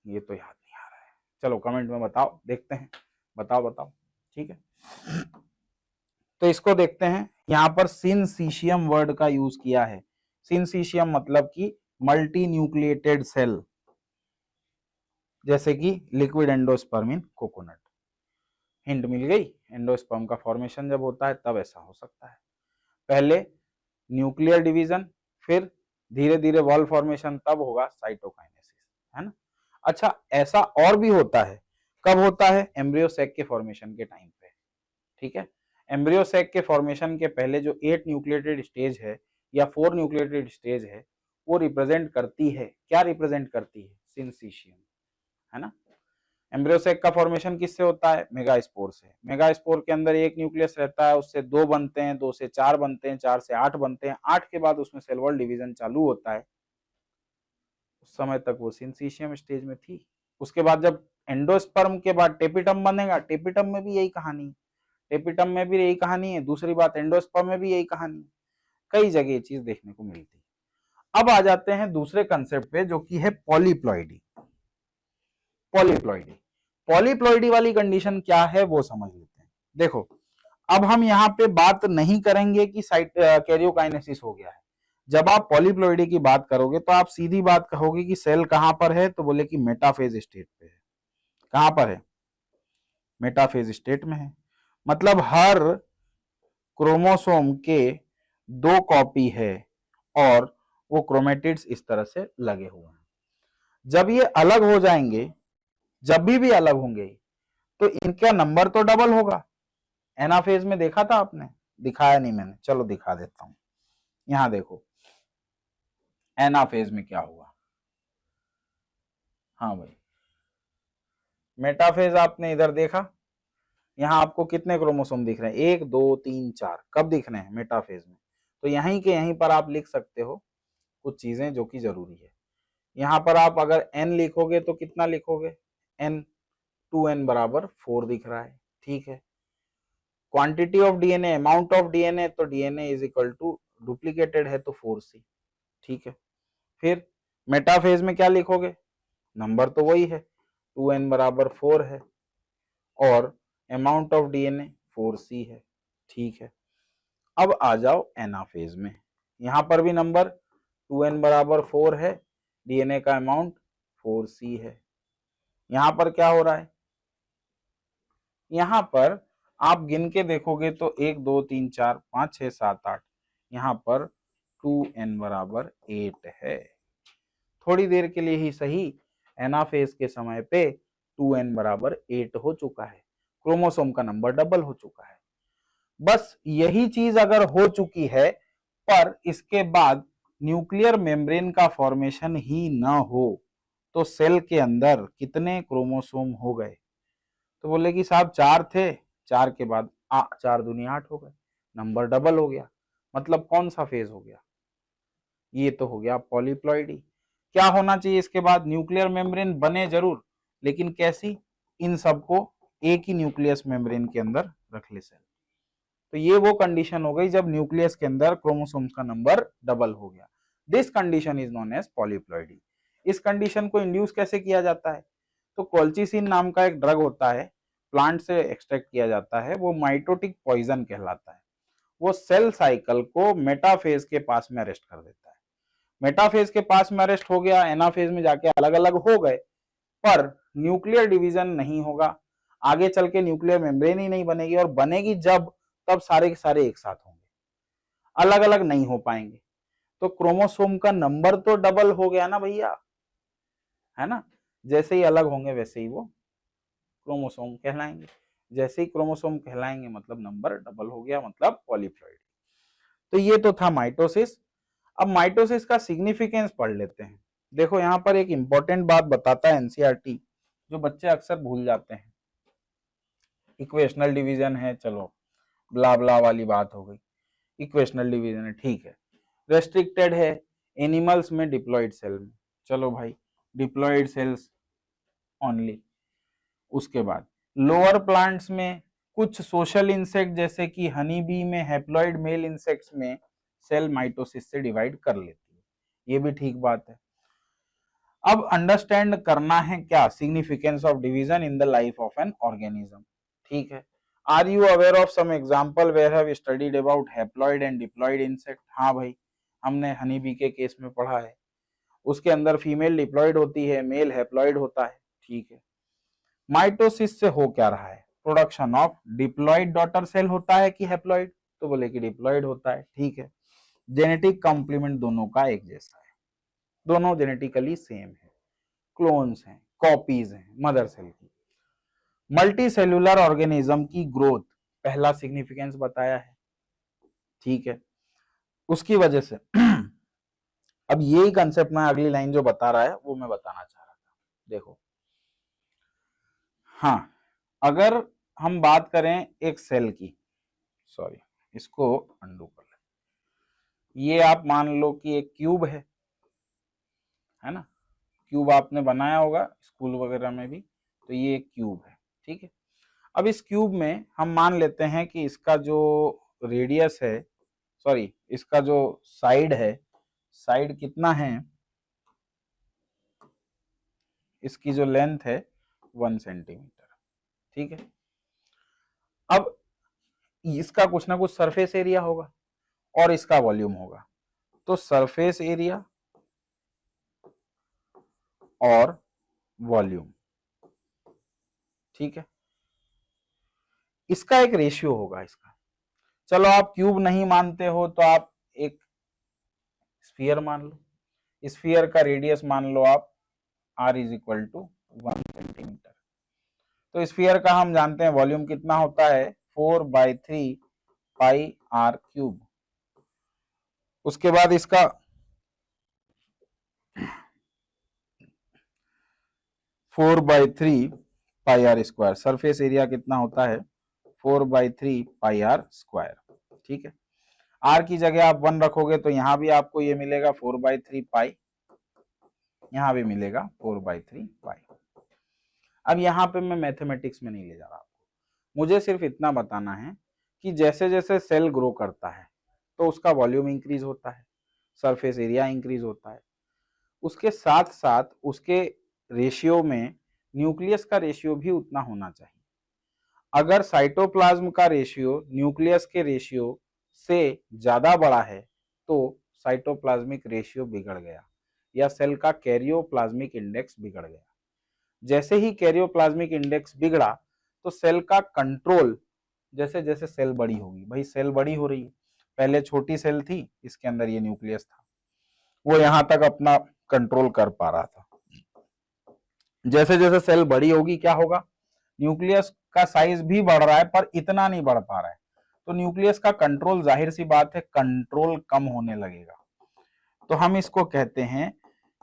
ये तो याद नहीं आ रहा है। चलो कमेंट में बताओ, देखते हैं, बताओ बताओ। ठीक है, तो इसको देखते हैं। यहाँ पर सिंसिशियम वर्ड का यूज किया है। सिंसिशियम मतलब कि मल्टी न्यूक्लिएटेड सेल, जैसे कि लिक्विड एंडोस्पर्म इन कोकोनट। हिंट मिल गई, एंडोस्पर्म का फॉर्मेशन जब होता है तब ऐसा हो सकता है। पहले न्यूक्लियर डिवीजन, फिर धीरे धीरे वॉल फॉर्मेशन, तब होगा साइटोकाइनेसिस, है ना। अच्छा ऐसा और भी होता है, कब होता है? एम्ब्रियो सैक के फॉर्मेशन के टाइम पे। ठीक है, एम्ब्रियो सैक के फॉर्मेशन के पहले जो 8 न्यूक्लिएटेड स्टेज है या 4 न्यूक्लिएटेड स्टेज है, वो रिप्रेजेंट करती है, क्या रिप्रेजेंट करती है? सिंसिशियम, है ना। एम्ब्रियो सैक का फॉर्मेशन किससे होता है? मेगास्पोर से। मेगास्पोर के अंदर एक न्यूक्लियस रहता है, उससे दो बनते हैं, दो से चार बनते हैं, चार से आठ बनते हैं, आठ के बाद उसमें सेल वॉल डिवीजन चालू होता है। उस समय तक वो सिंसिशियम स्टेज में थी। उसके बाद जब एंडोस्पर्म के बाद टेपिटम बनेगा, टेपिटम में भी यही कहानी है, टेपिटम में भी यही कहानी है। दूसरी बात, एंडोस्पर्म में भी यही कहानी है। कई जगह ये चीज देखने को मिलती है। अब आ जाते हैं दूसरे कंसेप्ट पे, जो कि है पॉलीप्लॉइडी। पॉलीप्लॉइडी, पॉलीप्लॉइडी वाली कंडीशन क्या है वो समझ लेते हैं। देखो अब हम यहाँ पे बात नहीं करेंगे कि साइट कैरियोकाइनेसिस हो गया है। जब आप पॉलीप्लॉइडी की बात करोगे तो आप सीधी बात कहोगे कि सेल कहां पर है, तो बोले कि मेटाफेज स्टेट पे है। कहां पर है? मेटाफेज स्टेट में है। मतलब हर क्रोमोसोम के दो कॉपी है और वो क्रोमेटिड्स इस तरह से लगे हुए हैं। जब ये अलग हो जाएंगे, जब भी अलग होंगे, तो इनका नंबर तो डबल होगा। एनाफेज में देखा था आपने? दिखाया नहीं मैंने, चलो दिखा देता हूं। यहां देखो एनाफेज में क्या हुआ। हाँ भाई, मेटाफेज आपने इधर देखा, यहाँ आपको कितने क्रोमोसोम दिख रहे हैं? एक दो तीन चार। कब दिख रहे हैं? मेटाफेज में। तो यहीं के यहीं पर आप लिख सकते हो कुछ चीजें जो कि जरूरी है। यहाँ पर आप अगर n लिखोगे तो कितना लिखोगे? n, 2n बराबर 4 दिख रहा है। ठीक है, quantity of DNA, amount of DNA, तो DNA is equal to duplicated है तो 4c। ठीक है, फिर मेटाफेज में क्या लिखोगे? नंबर तो वही है, 2n बराबर 4 है और अमाउंट ऑफ डीएनए 4c है। ठीक है, अब आ जाओ एनाफेज में। यहां पर भी नंबर 2n बराबर 4 है, डीएनए का अमाउंट 4c है। यहां पर क्या हो रहा है? यहां पर आप गिन के देखोगे तो 1 2 3 4 5 6 7 8 यहाँ पर 2n बराबर 8 है। थोड़ी देर के लिए ही सही, एनाफेज के समय पे 2n बराबर 8 हो चुका है, क्रोमोसोम का नंबर डबल हो चुका है। बस यही चीज अगर हो चुकी है पर इसके बाद न्यूक्लियर मेम्ब्रेन का फॉर्मेशन ही ना हो तो सेल के अंदर कितने क्रोमोसोम हो गए? तो बोले कि साहब 4 थे, 4 के बाद 4 दूनी 8 हो गए, नंबर डबल हो गया। मतलब कौन सा फेज हो गया? ये तो हो गया पॉलीप्लॉइडी। क्या होना चाहिए इसके बाद? न्यूक्लियर मेम्ब्रेन बने जरूर, लेकिन कैसी? इन सबको एक ही न्यूक्लियस मेम्ब्रेन के अंदर रख ले सेल। तो ये वो कंडीशन हो गई जब न्यूक्लियस के अंदर क्रोमोसोम्स का नंबर डबल हो गया। This condition is known as polyploidy. इस कंडीशन को इंड्यूस कैसे किया जाता है? तो कोल्चिसिन नाम का एक ड्रग होता है, प्लांट से एक्सट्रैक्ट किया जाता है, वो माइटोटिक पॉइजन कहलाता है। वो सेल साइकिल को मेटाफेज के पास में अरेस्ट कर देता है। मेटाफेज के पास में अरेस्ट हो गया, एनाफेज में जाके अलग अलग हो गए, पर न्यूक्लियर डिवीजन नहीं होगा। आगे चल के न्यूक्लियर मेम्ब्रेन ही नहीं बनेगी, और बनेगी जब तब सारे के सारे एक साथ होंगे, अलग अलग नहीं हो पाएंगे। तो क्रोमोसोम का नंबर तो डबल हो गया ना भैया, है ना? जैसे ही अलग होंगे वैसे ही वो क्रोमोसोम कहलाएंगे। जैसे ही क्रोमोसोम कहलाएंगे मतलब नंबर डबल हो गया, मतलब पॉलीप्लॉइड। तो ये तो था माइटोसिस। अब माइटोसिस का सिग्निफिकेंस पढ़ लेते हैं। देखो यहाँ पर एक इंपॉर्टेंट बात बताता है एनसीईआरटी, जो बच्चे अक्सर भूल जाते हैं। इक्वेशनल डिवीजन है, चलो ब्ला ब्ला वाली बात हो गई, इक्वेशनल डिवीजन है, ठीक है। रेस्ट्रिक्टेड है एनिमल्स में, डिप्लॉयड सेल में, चलो भाई डिप्लॉयड सेल्स ओनली। उसके बाद लोअर प्लांट्स में कुछ सोशल इंसेक्ट जैसे कि हनी बी में हैप्लॉइड मेल इंसेक्ट्स में सेल माइटोसिस से डिवाइड कर लेती है, ये भी ठीक बात है। अब अंडरस्टैंड करना है क्या? Significance of division in the life of an organism, ठीक है। Are you aware of some example where have studied about haploid and diploid insect? हाँ भाई, हमने हनी बी के केस में पढ़ा है, उसके अंदर फीमेल डिप्लॉयड होती है, मेल हैप्लॉइड होता है, ठीक है। माइटोसिस से हो क्या रहा है? Production of diploid daughter cell होता है कि हैप्लॉइड? तो बोले कि डिप्लॉयड होता है, ठीक है। जेनेटिक कॉम्प्लीमेंट दोनों का एक जैसा है, दोनों जेनेटिकली सेम है, क्लोन्स हैं, कॉपीज हैं मदर सेल की। मल्टी सेल्यूलर ऑर्गेनिज्म की ग्रोथ पहला सिग्निफिकेंस बताया है, ठीक है। उसकी वजह से अब यही कंसेप्ट में अगली लाइन जो बता रहा है वो मैं बताना चाह रहा था। देखो, हाँ, अगर हम बात करें एक सेल की, सॉरी इसको अंडू कर ले, ये आप मान लो कि एक क्यूब है ना? क्यूब आपने बनाया होगा स्कूल वगैरह में भी, तो ये एक क्यूब है, ठीक है। अब इस क्यूब में हम मान लेते हैं कि इसका जो रेडियस है, सॉरी इसका जो साइड है, साइड कितना है? इसकी जो लेंथ है 1 सेंटीमीटर, ठीक है। अब इसका कुछ ना कुछ सरफेस एरिया होगा और इसका वॉल्यूम होगा, तो सरफेस एरिया और वॉल्यूम, ठीक है, इसका एक रेशियो होगा इसका। चलो आप क्यूब नहीं मानते हो तो आप एक स्फीयर मान लो, स्फीयर का रेडियस मान लो आप r is equal to 1 centimetre. तो स्फीयर का हम जानते हैं वॉल्यूम कितना होता है, 4/3 पाई r क्यूब। उसके बाद इसका 4/3 पाई r स्क्वायर, सरफेस एरिया कितना होता है 4/3 पाई r स्क्वायर, ठीक है। r की जगह आप 1 रखोगे तो यहां भी आपको ये मिलेगा 4/3 पाई, यहां भी मिलेगा 4/3 पाई। अब यहाँ पे मैं मैथमेटिक्स में नहीं ले जा रहा आपको, मुझे सिर्फ इतना बताना है कि जैसे जैसे सेल ग्रो करता है तो उसका वॉल्यूम इंक्रीज होता है, सरफेस एरिया इंक्रीज होता है, उसके साथ साथ उसके रेशियो में न्यूक्लियस का रेशियो भी उतना होना चाहिए। अगर साइटोप्लाज्म का रेशियो न्यूक्लियस के रेशियो से ज्यादा बड़ा है तो साइटोप्लाज्मिक रेशियो बिगड़ गया, या सेल का कैरियोप्लाज्मिक इंडेक्स बिगड़ गया। जैसे ही कैरियोप्लाज्मिक इंडेक्स बिगड़ा तो सेल का कंट्रोल, जैसे जैसे सेल बड़ी होगी, भाई सेल बड़ी हो रही है पहले छोटी सेल थी, इसके अंदर ये न्यूक्लियस था, वो यहां तक अपना कंट्रोल कर पा रहा था। जैसे जैसे सेल बड़ी होगी क्या होगा, न्यूक्लियस का साइज भी बढ़ रहा है पर इतना नहीं बढ़ पा रहा है, तो न्यूक्लियस का कंट्रोल, जाहिर सी बात है कंट्रोल कम होने लगेगा। तो हम इसको कहते हैं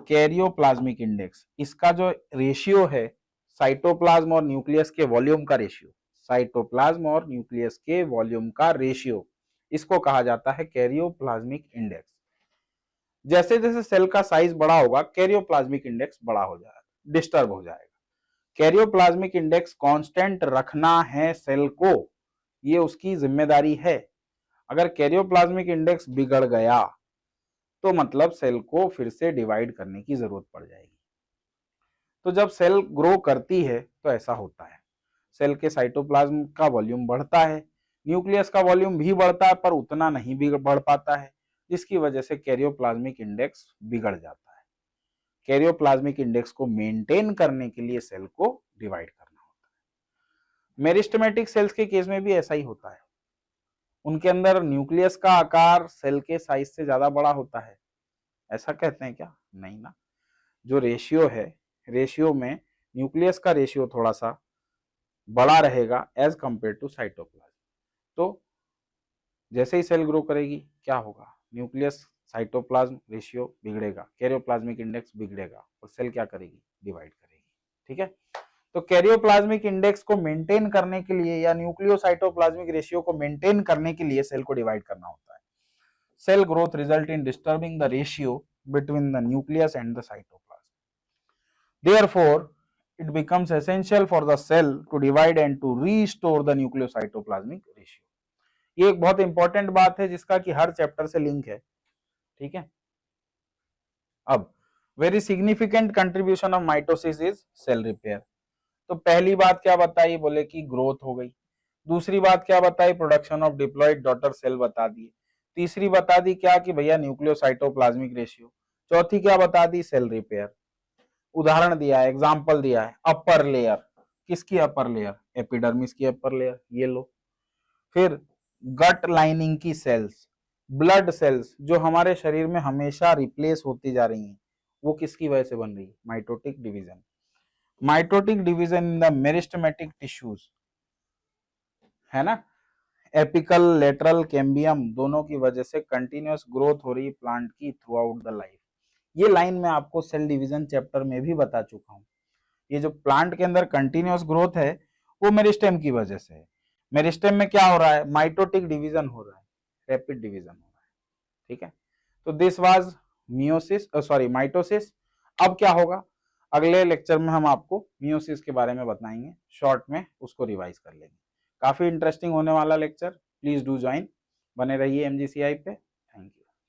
कैरियोप्लाज्मिक इंडेक्स। इसका जो रेशियो है साइटोप्लाज्म और न्यूक्लियस के वॉल्यूम का रेशियो, साइटोप्लाज्म और न्यूक्लियस के वॉल्यूम का रेशियो, इसको कहा जाता है कैरियोप्लाज्मिक इंडेक्स। जैसे जैसे सेल का साइज बड़ा होगा कैरियोप्लाज्मिक इंडेक्स बड़ा हो जाएगा, डिस्टर्ब हो जाएगा। कैरियोप्लाज्मिक इंडेक्स कांस्टेंट रखना है सेल को, ये उसकी जिम्मेदारी है। अगर कैरियोप्लाज्मिक इंडेक्स बिगड़ गया तो मतलब सेल को फिर से डिवाइड करने की जरूरत पड़ जाएगी। तो जब सेल ग्रो करती है तो ऐसा होता है, सेल के साइटोप्लाज्म का वॉल्यूम बढ़ता है, न्यूक्लियस का वॉल्यूम भी बढ़ता है पर उतना नहीं बढ़ पाता है, जिसकी वजह से कैरियोप्लाज्मिक इंडेक्स बिगड़ जाता है। कैरियोप्लाज्मिक इंडेक्स को मेंटेन करने के लिए सेल को डिवाइड करना होता है। मेरिस्टेमेटिक सेल्स के केस में भी ऐसा ही होता है, उनके अंदर न्यूक्लियस का आकार सेल के साइज से ज्यादा बड़ा होता है, ऐसा कहते हैं क्या? नहीं ना। जो रेशियो है, रेशियो में न्यूक्लियस का रेशियो थोड़ा सा बड़ा रहेगा एज कंपेयर टू साइटोप्लाज्म। तो जैसे ही सेल ग्रो करेगी क्या होगा, न्यूक्लियस साइटोप्लाज्म रेशियो बिगड़ेगा, कैरियोप्लाज्मिक इंडेक्स बिगड़ेगा और सेल क्या करेगी, डिवाइड करेगी। ठीक है, तो कैरियोप्लाज्मिक इंडेक्स को मेंटेन करने के लिए या न्यूक्लियोसाइटोप्लाज्मिक रेशियो को मेंटेन करने के लिए सेल को डिवाइड करना होता है। Cell growth result in disturbing the ratio between the nucleus and the cytoplasm. Therefore, it becomes essential for the cell to divide and to restore the nucleocytoplasmic ratio. ये एक बहुत इंपॉर्टेंट बात है जिसका कि हर चैप्टर से लिंक है। ठीक है, अब very significant contribution of mitosis is cell repair. तो पहली बात क्या बताई, बोले कि ग्रोथ हो गई। दूसरी बात क्या बताई, production of diploid daughter cell बता दिए। तीसरी बता दी क्या कि भैया न्यूक्लियोसाइटोप्लाज्मिक रेशियो। चौथी क्या बता दी, सेल रिपेयर। उदाहरण दिया है, एग्जाम्पल दिया है, अपर लेयर, किसकी अपर लेयर, एपिडर्मिस की अपर लेयर, ये लो। फिर गट लाइनिंग की सेल्स, ब्लड सेल्स जो हमारे शरीर में हमेशा रिप्लेस होती जा रही हैं, वो किसकी वजह से बन रही है, mitotic division. Mitotic division in the meristematic tissues, है ना, एपिकल लेटरल कैम्बियम, दोनों की वजह से कंटिन्यूअस ग्रोथ हो रही है प्लांट की थ्रू आउट द लाइफ। ये लाइन मैं आपको सेल डिवीजन चैप्टर में भी बता चुका हूं। ये जो प्लांट के अंदर कंटिन्यूअस ग्रोथ है वो मेरिस्टेम की वजह से है। मेरिस्टेम में क्या हो रहा है, माइटोटिक डिवीजन हो रहा है, रैपिड डिवीजन हो रहा है। ठीक है, तो this was meiosis, sorry mitosis. अब क्या होगा, अगले लेक्चर में हम आपको मियोसिस के बारे में बताएंगे, शॉर्ट में उसको रिवाइज कर लेंगे। काफी इंटरेस्टिंग होने वाला लेक्चर, प्लीज डू ज्वाइन, बने रहिए MGCI पे।